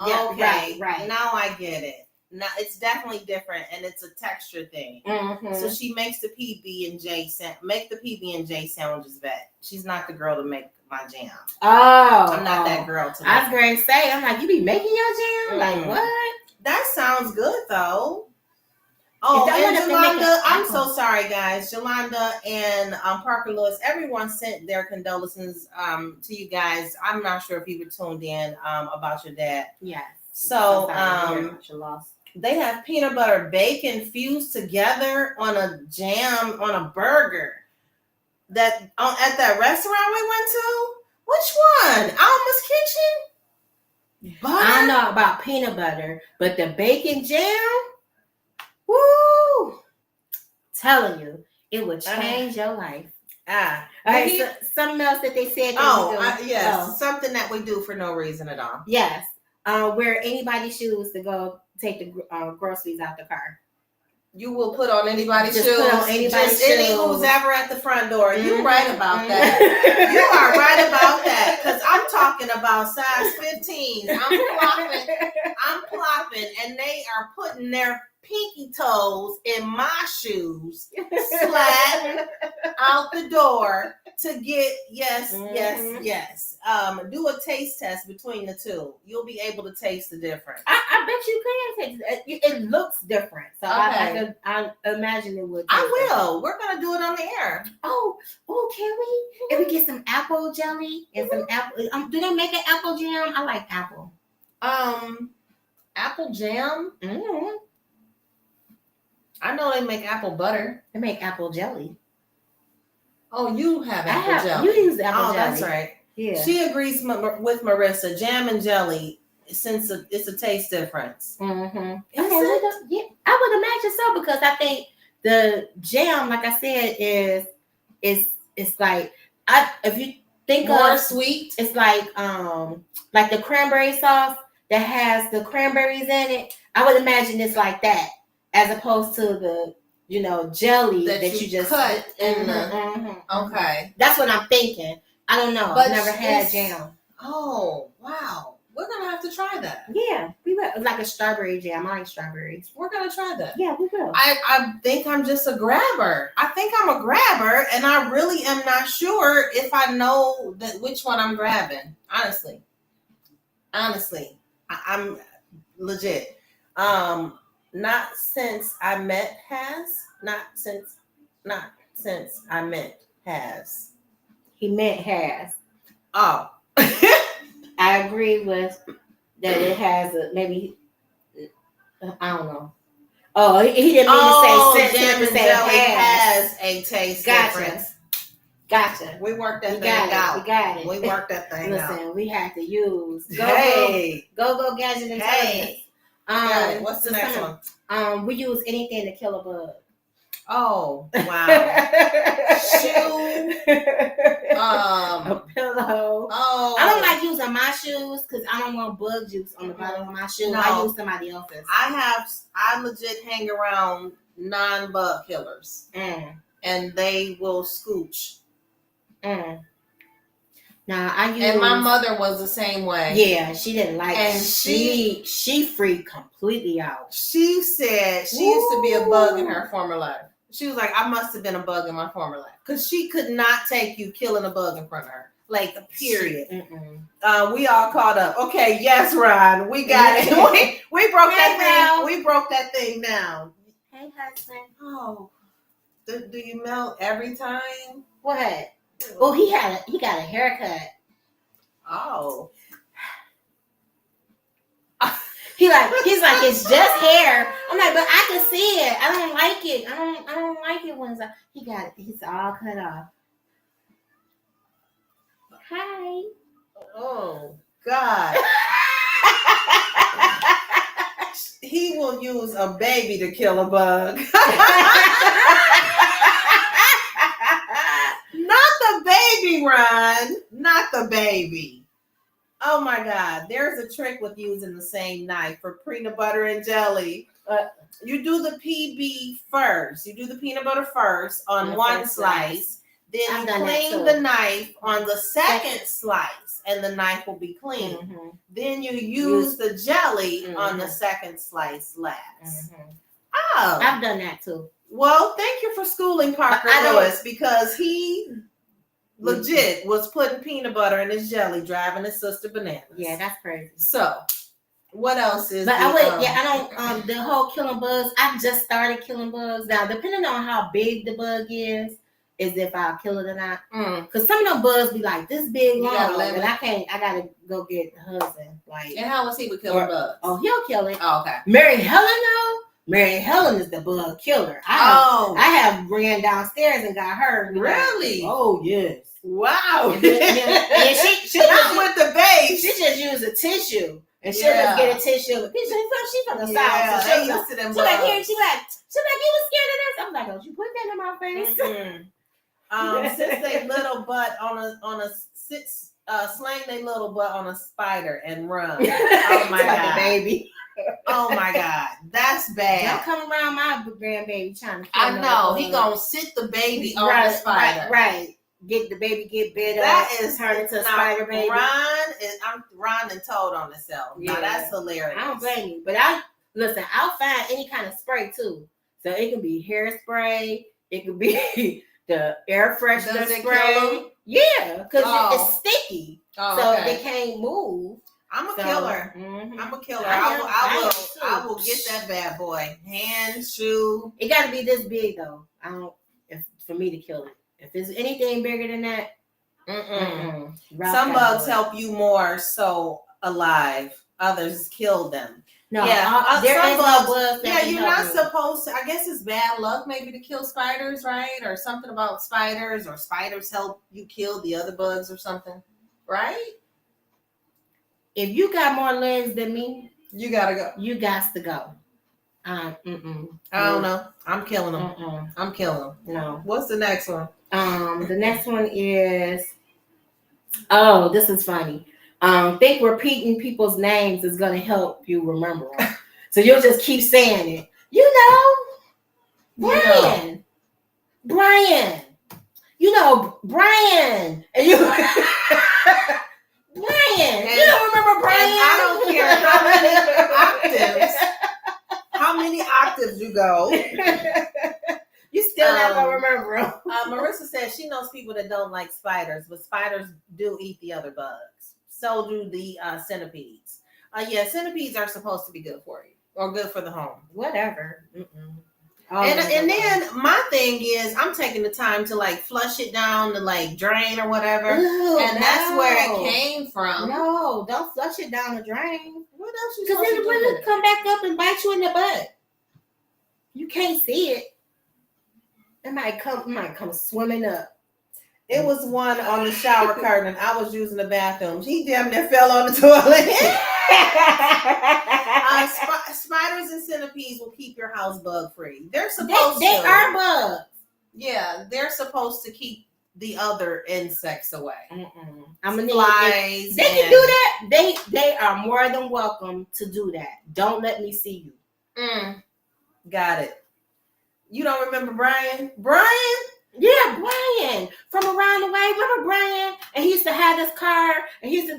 Yeah, okay. Right. Now I get it. Now it's definitely different and it's a texture thing. So she makes the PB&J sandwiches back. She's not the girl to make my jam. Oh, I'm not that girl to make. I was going to say, I'm like, you be making your jam? Like what? That sounds good though. Oh, and Jolanda, I'm so sorry, guys. Jolanda and Parker Lewis, everyone sent their condolences to you guys. I'm not sure if you were tuned in about your dad. Yes. So they have peanut butter bacon fused together on a jam on a burger. That at that restaurant we went to. Which one? Alma's Kitchen? Butter? I don't know about peanut butter, but the bacon jam, woo! Telling you, It would change your life. All But right, so something else that they said. Yes, something that we do for no reason at all. Yes, wear anybody's shoes to go take the groceries out the car. You will put on anybody's shoes. Put on anybody's shoes. Any who's ever at the front door. You're right about that. You are right about that. Because I'm talking about size 15s. I'm plopping, and they are putting their pinky toes in my shoes, sliding out the door to get yes. Do a taste test between the two. You'll be able to taste the difference. I bet you can taste it. It looks different, so okay. I imagine it would. I will. We're gonna do it on the air. Oh, can we? If we get some apple jelly and some apple, do they make an apple jam? I like apple. Apple jam. Mm-hmm. I know they make apple butter. They make apple jelly. Oh, you have apple jelly. You use apple jelly. That's right. Yeah. She agrees with Marissa. Jam and jelly, since it's a taste difference. Mm-hmm. Yeah, I would imagine so, because I think the jam, like I said, is like if you think more sweet. It's like the cranberry sauce that has the cranberries in it. I would imagine it's like that, as opposed to the jelly that you just cut in the. Okay, that's what I'm thinking. I don't know. But I've never had jam. Oh wow. We're gonna have to try that. Yeah, we will. Like a strawberry jam. I like strawberries. We're gonna try that. Yeah, we will. I think I'm just a grabber. I think I'm a grabber, and I really am not sure if I know which one I'm grabbing. Honestly, I'm legit. Not since I met Not since I met has. He meant has. Oh. I agree with that. It has maybe. I don't know. Oh, he didn't mean to say jam and jelly has a taste difference. Gotcha. We worked that thing out. We got it. We worked that thing out. Listen, we had to use go gadget intelligence. Hey. What's the next one? We use anything to kill a bug. Oh wow! Shoe, a pillow. Oh, I don't like using my shoes because I don't want bug juice on the bottom of my shoe. No. I use somebody else's. I legit hang around non-bug killers, and they will scooch. Now I use, and my mother was the same way. Yeah, she didn't like, and she freaked completely out. She said she used to be a bug in her former life. She was like, I must have been a bug in my former life, because she could not take you killing a bug in front of her. Like, period. We all caught up. Okay, yes, Ron, we got it. we broke that thing. We broke that thing down. Hey, husband. Oh, do you melt every time? What? Oh, he got a haircut. Oh. He's like, it's just hair. I'm like, but I can see it. I don't like it. I don't like it when he's all cut off. Hi. Oh God. He will use a baby to kill a bug. Not the baby, Ron. Not the baby. Oh my God. There's a trick with using the same knife for peanut butter and jelly. You do the PB first. You do the peanut butter first on one slice. Then you clean the knife on the second slice, and the knife will be clean. Mm-hmm. Then you use the jelly on the second slice last. Mm-hmm. Oh. I've done that too. Well, thank you for schooling Parker Lewis, because he legit was putting peanut butter in his jelly, driving his sister bananas. Yeah, that's crazy. So, what else is? But I don't. The whole killing bugs. I just started killing bugs. Now, depending on how big the bug is if I'll kill it or not. Because some of them bugs be like this big long, and I can't. I gotta go get the husband. Like, and how was he with killing bugs? Oh, he'll kill it. Oh, okay. Mary Helen though. Mary Helen is the bug killer. I have ran downstairs and got her. Really? Oh yes. Wow. And she not with the base. She just used a tissue. And she'll just get a tissue. She's from the south. So she's like, here, she's like, you was scared of this? I'm like, Don't you put that in my face. Since they little butt on a slang they little butt on a spider and run. Oh my like God, a baby. Oh my God, that's bad. Don't come around my grandbaby trying to. I know he gonna sit the baby on right, the spider. Right. Get the baby get bit that up. Is turn into a spider baby. Ron and told on himself. Yeah. Now that's hilarious. I don't blame you, but I'll find any kind of spray too. So it can be hairspray. It could be the air freshener spray. Yeah, because it's sticky, so they can't move. I'm a killer. Mm-hmm. I'm a killer. I will get that bad boy. Hand, shoe. It got to be this big though. For me to kill it. If it's anything bigger than that, some bugs help you more so alive. Others kill them. No, there is no bugs. Yeah, you're not supposed to. I guess it's bad luck maybe to kill spiders, right? Or something about spiders, or spiders help you kill the other bugs or something, right? If you got more legs than me, you gotta go. You got to go. I don't know. I'm killing them. I'm killing them. No. What's the next one? The next one is. Oh, this is funny. Think repeating people's names is gonna help you remember them. So you'll just keep saying it. Brian. Brian. Brian. And you. Brian. You don't remember Brian? I don't care how many octaves you go. You still not gonna remember them. Marissa says she knows people that don't like spiders, but spiders do eat the other bugs. So do the centipedes. Centipedes are supposed to be good for you or good for the home. Whatever. And then my thing is, I'm taking the time to like flush it down to like drain or whatever, that's where it came from. No, don't flush it down the drain. What else? Because it will come back up and bite you in the butt. You can't see it. It might come swimming up. It was one on the shower curtain. I was using the bathroom. He damn near fell on the toilet. Spiders and centipedes will keep your house bug free. They're supposed they are bugs. Yeah, they're supposed to keep the other insects away. I'm gonna flies. They can do that. They are more than welcome to do that. Don't let me see you. Got it. You don't remember Brian? Yeah, Brian from around the way. Remember Brian? And he used to have this car, and he used to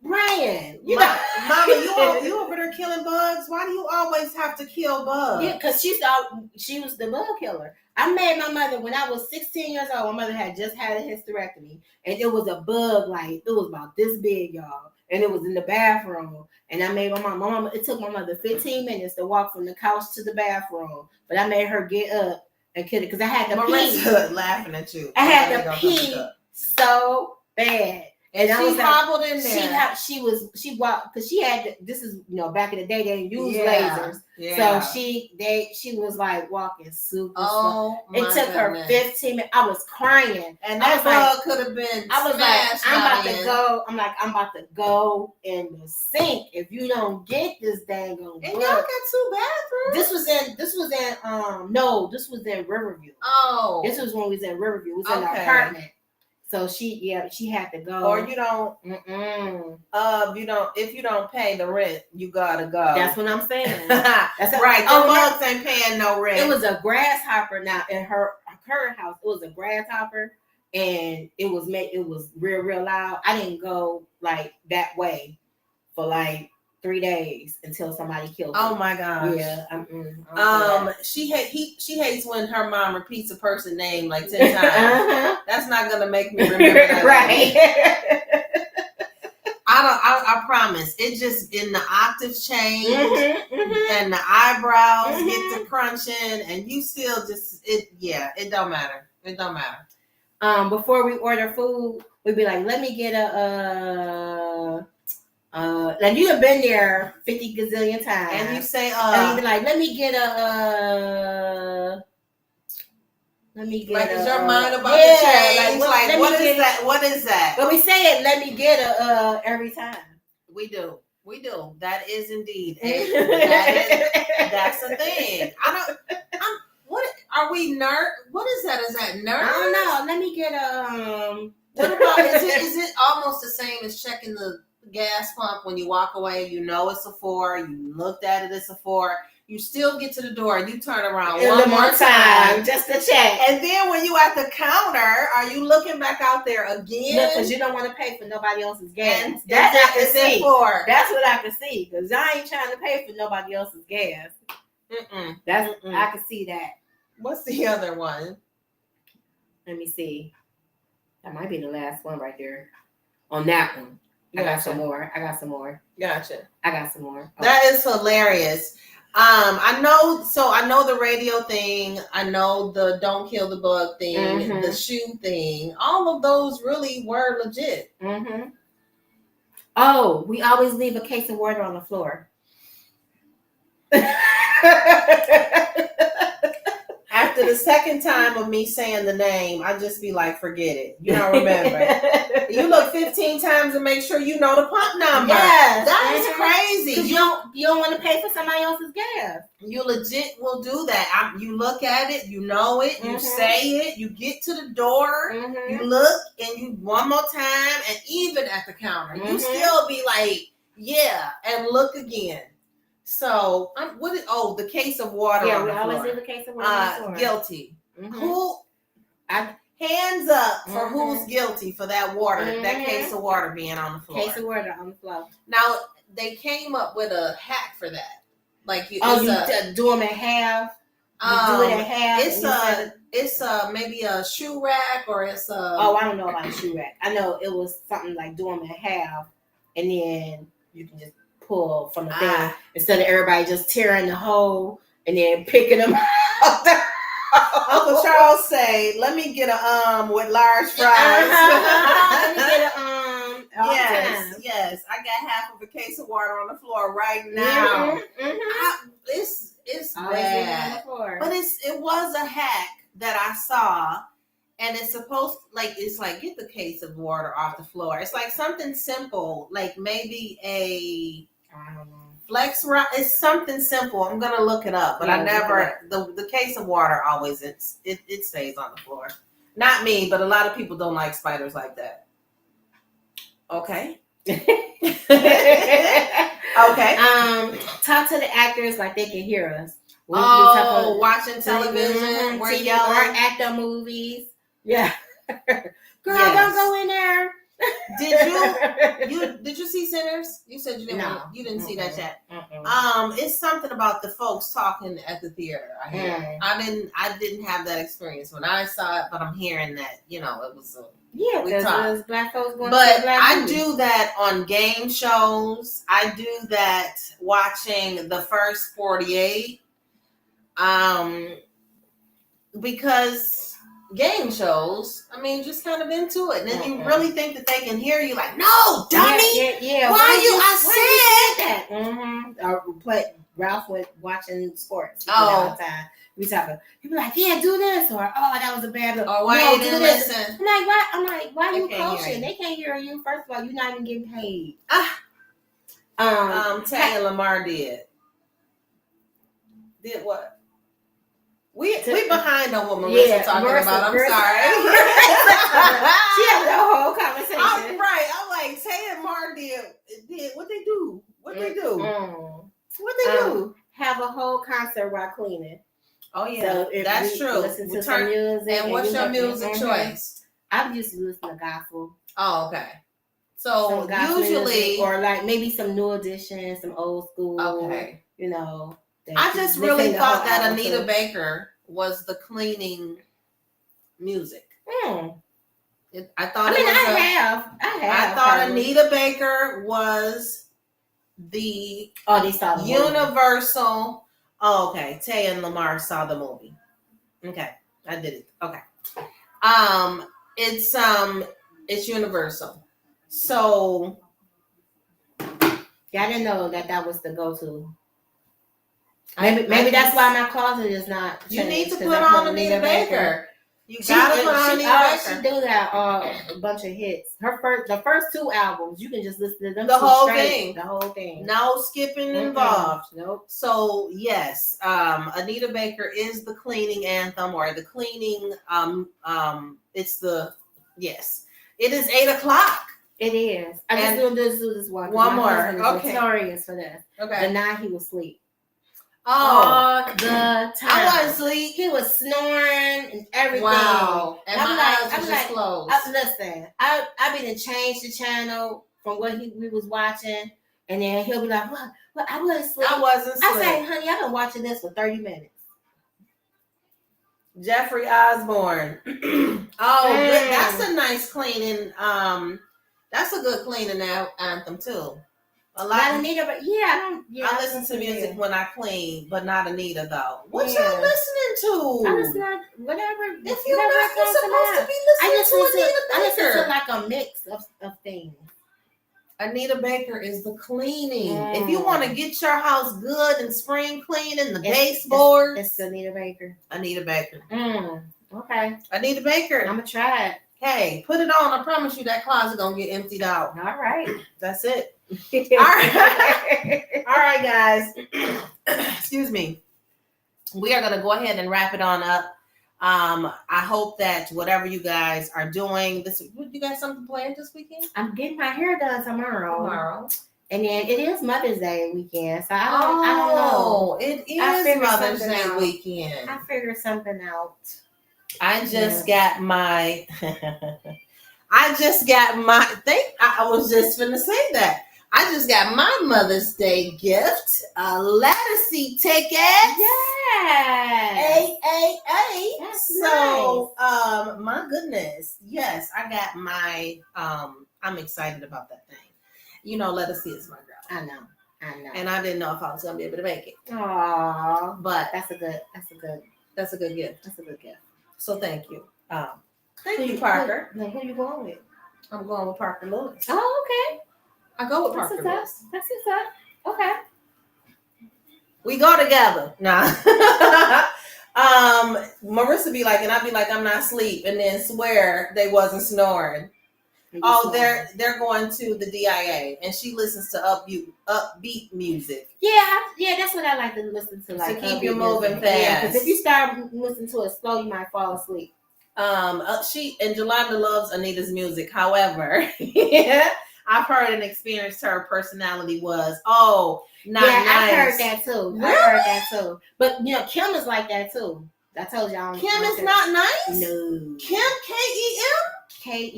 Brian. Mama, you over there killing bugs? Why do you always have to kill bugs? Yeah, because she was the bug killer. I met my mother when I was 16 years old. My mother had just had a hysterectomy, and it was a bug it was about this big, y'all, and it was in the bathroom. And I made my mom. It took my mother 15 minutes to walk from the couch to the bathroom, but I made her get up and kill it because I had to pee. Laughing at you. I had to pee so bad. And she hobbled in there. She walked because she had this is back in the day they didn't use lasers. Yeah. So she was like walking super slow. It took her 15 minutes. I was crying. And that bug could have been I'm about to go in the sink if you don't get this dang on. And y'all got 2 bathrooms. This was in Riverview. Oh. This was when we was in Riverview. It was in our apartment. So she had to go. Or you don't. If you don't pay the rent, you gotta go. That's what I'm saying. That's right. The bugs ain't paying no rent. It was a grasshopper. Now in her current house, it was a grasshopper, and it was real loud. I didn't go like that way for like 3 days until somebody killed me. Oh my gosh. Yeah. She hates when her mom repeats a person's name like 10 times. That's not gonna make me remember that. Right. I promise. It just in the octaves change and the eyebrows get to crunching and you still it don't matter. It don't matter. Before we order food, we'd be like, let me get a like you have been there 50 gazillion times, and you say, and you be like, let me get like, is your mind about to change? Like what is that? What is that? But we say it, let me get every time. We do. That is indeed. That's a thing. Are we nerd? What is that? Is that nerd? I don't know. Let me get What about is it almost the same as checking the gas pump when you walk away? You know it's a 4. You looked at it, it's a 4. You still get to the door and you turn around one more time just to check. And then when you at the counter, are you looking back out there again? No, because you don't want to pay for nobody else's gas. And that's what I can see. For. That's what I can see. Because I ain't trying to pay for nobody else's gas. That's I can see that. What's the other one? Let me see. That might be the last one right there. On that one. I got some more. Gotcha. I got some more. Oh. That is hilarious. I know the radio thing. I know the don't kill the bug thing, the shoe thing. All of those really were legit. Oh, we always leave a case of water on the floor. After the second time of me saying the name, I just be like, forget it. You don't remember. You look 15 times and make sure you know the pump number. Yes. That is crazy. You don't want to pay for somebody else's gas. You legit will do that. You look at it, you know it, you say it, you get to the door, you look, and you one more time, and even at the counter, you still be like, yeah, and look again. So, the case of water. Yeah, on we the always floor. leave a case of water on the floor. Guilty. Hands up for who's guilty for that water, that case of water being on the floor. Case of water on the floor. Now, they came up with a hack for that. Like you do them in half. Do it in half. It's maybe a shoe rack or it's a. Oh, I don't know about a shoe rack. I know it was something like do them in half, and then you can just pull from the thing instead of everybody just tearing the hole and then picking them out. Uncle Charles say, "Let me get a with large fries." Let me get a Yes. I got half of a case of water on the floor right now. It's bad, but it was a hack that I saw, and it's supposed it's like get the case of water off the floor. It's like something simple, like maybe I don't know. Flex rock. It's something simple. I'm gonna look it up, but I never. The case of water always it stays on the floor. Not me, but a lot of people don't like spiders like that. Okay. Okay. Talk to the actors like they can hear us. Watching television, or actor movies. Yeah. Girl, don't go in there. Did you see Sinners? You said you didn't. No. You didn't see that yet. It's something about the folks talking at the theater. I hear. I didn't have that experience when I saw it, but I'm hearing that it was. Because black folks going. But I do that on game shows. I do that watching the first 48. Because. Game shows, just kind of into it, and then you really think that they can hear you. Like, no, dummy. Yeah. I said that. Or Ralph was watching sports all the time. We talking. He be like, yeah, do this, or that was a bad look. Or why you didn't listen? I'm like, why you coaching? They can't hear you. First of all, you're not even getting paid. Tay and Lamar did what? We behind on what Marissa talking about. I'm sorry. She had the whole conversation. I'm right. I'm like, Tay and Mar did what they do. What they do? What they do? Have a whole concert while cleaning. Oh yeah, so that's true. Listen to some music. And what's your music choice? I'm used to listen to gospel. Oh, okay. So usually, or like maybe some new edition, some old school. Okay. I just really thought that Anita Baker was the cleaning music. I thought I thought Anita Baker was the universal. Oh, okay. Tay and Lamar saw the movie. Okay, I did it. Okay. It's universal. So, yeah, I didn't know that was the go-to. Maybe that's why my closet is not. You need to put on Anita Baker. You gotta put on Anita She Baker. do got a bunch of hits. The first 2 albums, you can just listen to them. The whole straight, thing. The whole thing. No skipping involved. Nope. So yes, Anita Baker is the cleaning anthem or the cleaning. It's the yes. It is 8:00. It is. I just do this one. One more. Okay. Notorious for this. Okay. The night he was asleep. Oh, all the time. I wasn't asleep. He was snoring and everything. Wow. And my eyes were just closed. Listen, I been to change the channel from what we was watching, and then he'll be like, "What? I wasn't asleep." I wasn't asleep. I say, "Honey, I've been watching this for 30 minutes." Jeffrey Osborne. Good. That's a nice cleaning. That's a good cleaning anthem too. A lot not Anita, but I listen to music when I clean, but not Anita though. What y'all listening to? I listen to whatever. If you're not supposed to be listening to Anita Baker. I listen to like a mix of things. Anita Baker is the cleaning. If you want to get your house good and spring cleaning, the baseboards. It's Anita Baker. Anita Baker. Okay. Anita Baker. I'm gonna try it. Hey, put it on. I promise you that closet gonna get emptied out. All right. That's it. All right. All right, guys. Excuse me. We are gonna go ahead and wrap it on up. I hope that whatever you guys are doing, you got something planned this weekend? I'm getting my hair done tomorrow. And then it is Mother's Day weekend, so I don't know. It is Mother's Day weekend. I figured something out. I just got my I was just gonna say that. I just got my Mother's Day gift, a Lattice ticket. Yes. That's so nice. My goodness. Yes, I got my I'm excited about that thing. You know, Lattice is my girl. I know. And I didn't know if I was gonna be able to make it. Aww. But that's a good gift. So thank you. Thank you, Parker. Who you going with? I'm going with Parker Lewis. Oh, okay. I go with Parker Lewis. That's what's up. Okay. We go together. Nah. Marissa be like, and I'd be like, I'm not asleep, and then swear they wasn't snoring. They're going to the DIA, and she listens to upbeat music. Yeah, that's what I like to listen to. Like to keep you moving fast. Yeah, because if you start listening to it slow, you might fall asleep. She and Jolanda loves Anita's music. However, I've heard and experienced her personality was not nice. I heard that too. Really? I heard that too. But Kim is like that too. I told y'all. Kim is not nice. No. Kim Kem. Kem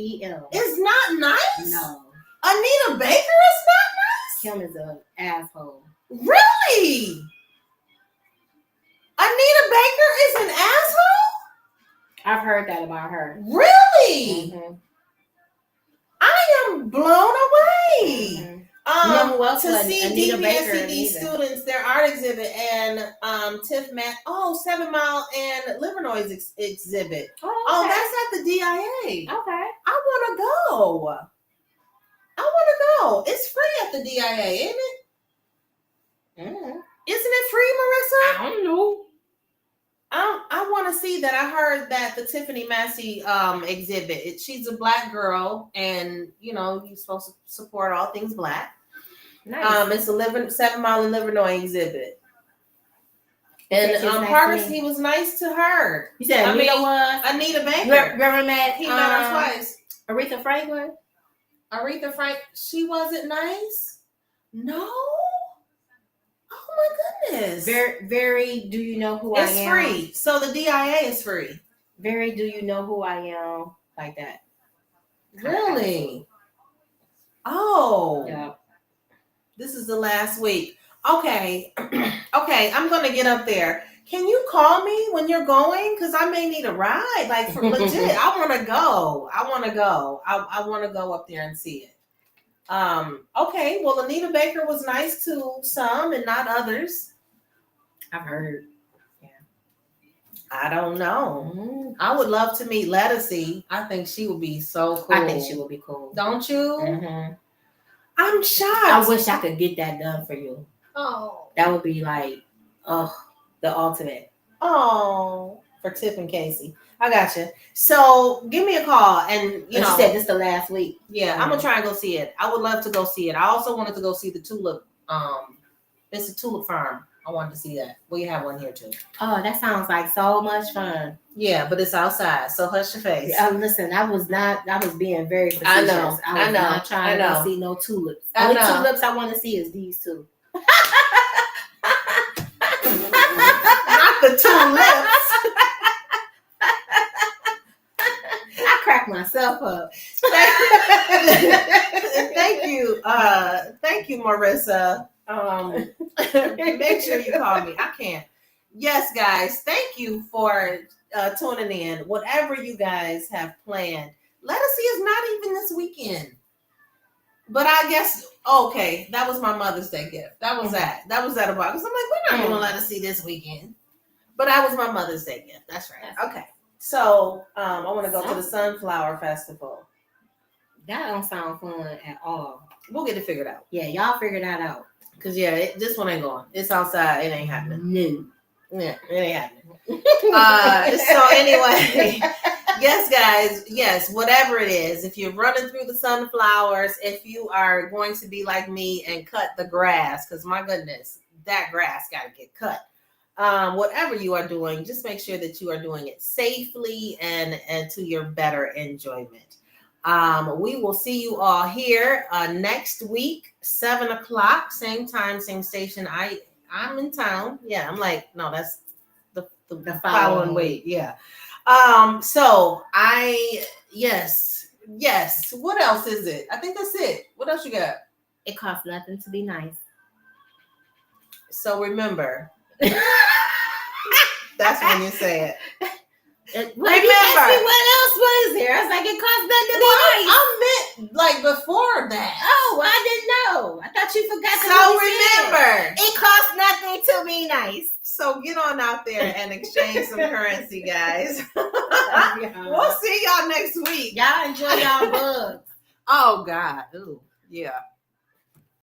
is not nice. No. Anita Baker is not nice. Kim is an asshole. Really? Anita Baker is an asshole? I've heard that about her. Really? Mm-hmm. I am blown away. Mm-hmm. To see DBSCD students, their art exhibit and Tiff Matt 7 Mile and Livernois exhibit. Oh, that's at the DIA. Okay. I want to go. It's free at the DIA, isn't it? Mm-hmm. Isn't it free, Marissa? I don't know. I want to see that. I heard that the Tiffany Massey exhibit. She's a Black girl, and you're supposed to support all things Black. Nice. It's a 7 Mile and Livernois exhibit. And Parker, he was nice to her. You said Anita Baker. Remember that? He met her twice. Aretha Franklin. She wasn't nice. No. Oh my goodness. Very. Do you know who I am? It's free. So the DIA is free. Very. Do you know who I am? Like that. Really? Oh. Yeah. This is the last week. Okay. Okay. I'm gonna get up there. Can you call me when you're going? Because I may need a ride. Like for legit. I want to go. I want to go up there and see it. Okay, well, Anita Baker was nice to some and not others. I've heard. Yeah. I don't know. Mm-hmm. I would love to meet Lattice. I think she would be so cool. I think she would be cool. Don't you? Mm-hmm. I'm shocked. I wish I could get that done for you. Oh. That would be like, the ultimate. Oh. for Tip and Casey. I got you. So give me a call, and you know, said this the last week. Yeah, I'm gonna try and go see it. I would love to go see it. I also wanted to go see the tulip. It's a tulip farm. I wanted to see that. We have one here too. Oh, that sounds like so much fun. Yeah, but it's outside, so hush your face. Listen, I was being very facetious. I know. I was not trying to see no tulips. I Only know. tulips I want to see is these two. Not the tulips. I cracked myself up. Thank you. Thank you, Marissa. Make sure you call me. I can't. Yes, guys. Thank you for tuning in. Whatever you guys have planned, let us see. It's not even this weekend. But I guess okay. That was my Mother's Day gift. That was that. That was that about. Because I'm like, we're not going to let us see this weekend. But that was my Mother's Day gift. That's right. Okay. So I want to go to the Sunflower Festival. That don't sound fun at all. We'll get it figured out. Yeah, y'all figure that out. Because, this one ain't going. It's outside. It ain't happening. No. Yeah, it ain't happening. So anyway, yes, guys. Yes, whatever it is. If you're running through the sunflowers, if you are going to be like me and cut the grass, because my goodness, that grass got to get cut. Whatever you are doing, just make sure that you are doing it safely and to your better enjoyment. We will see you all here next week, 7:00, same time, same station. I'm in town. Yeah, I'm like, no, that's the following week. Yeah. So yes. What else is it? I think that's it. What else you got? It costs nothing to be nice. So remember. That's when you say it. Remember, you asked me what else was there? I was like, it costs nothing to be nice. I meant like before that. Oh, I didn't know. I thought you forgot. So remember, it costs nothing to be nice. So get on out there and exchange some currency, guys. We'll see y'all next week. Y'all enjoy y'all bugs. Oh God. Ooh, yeah.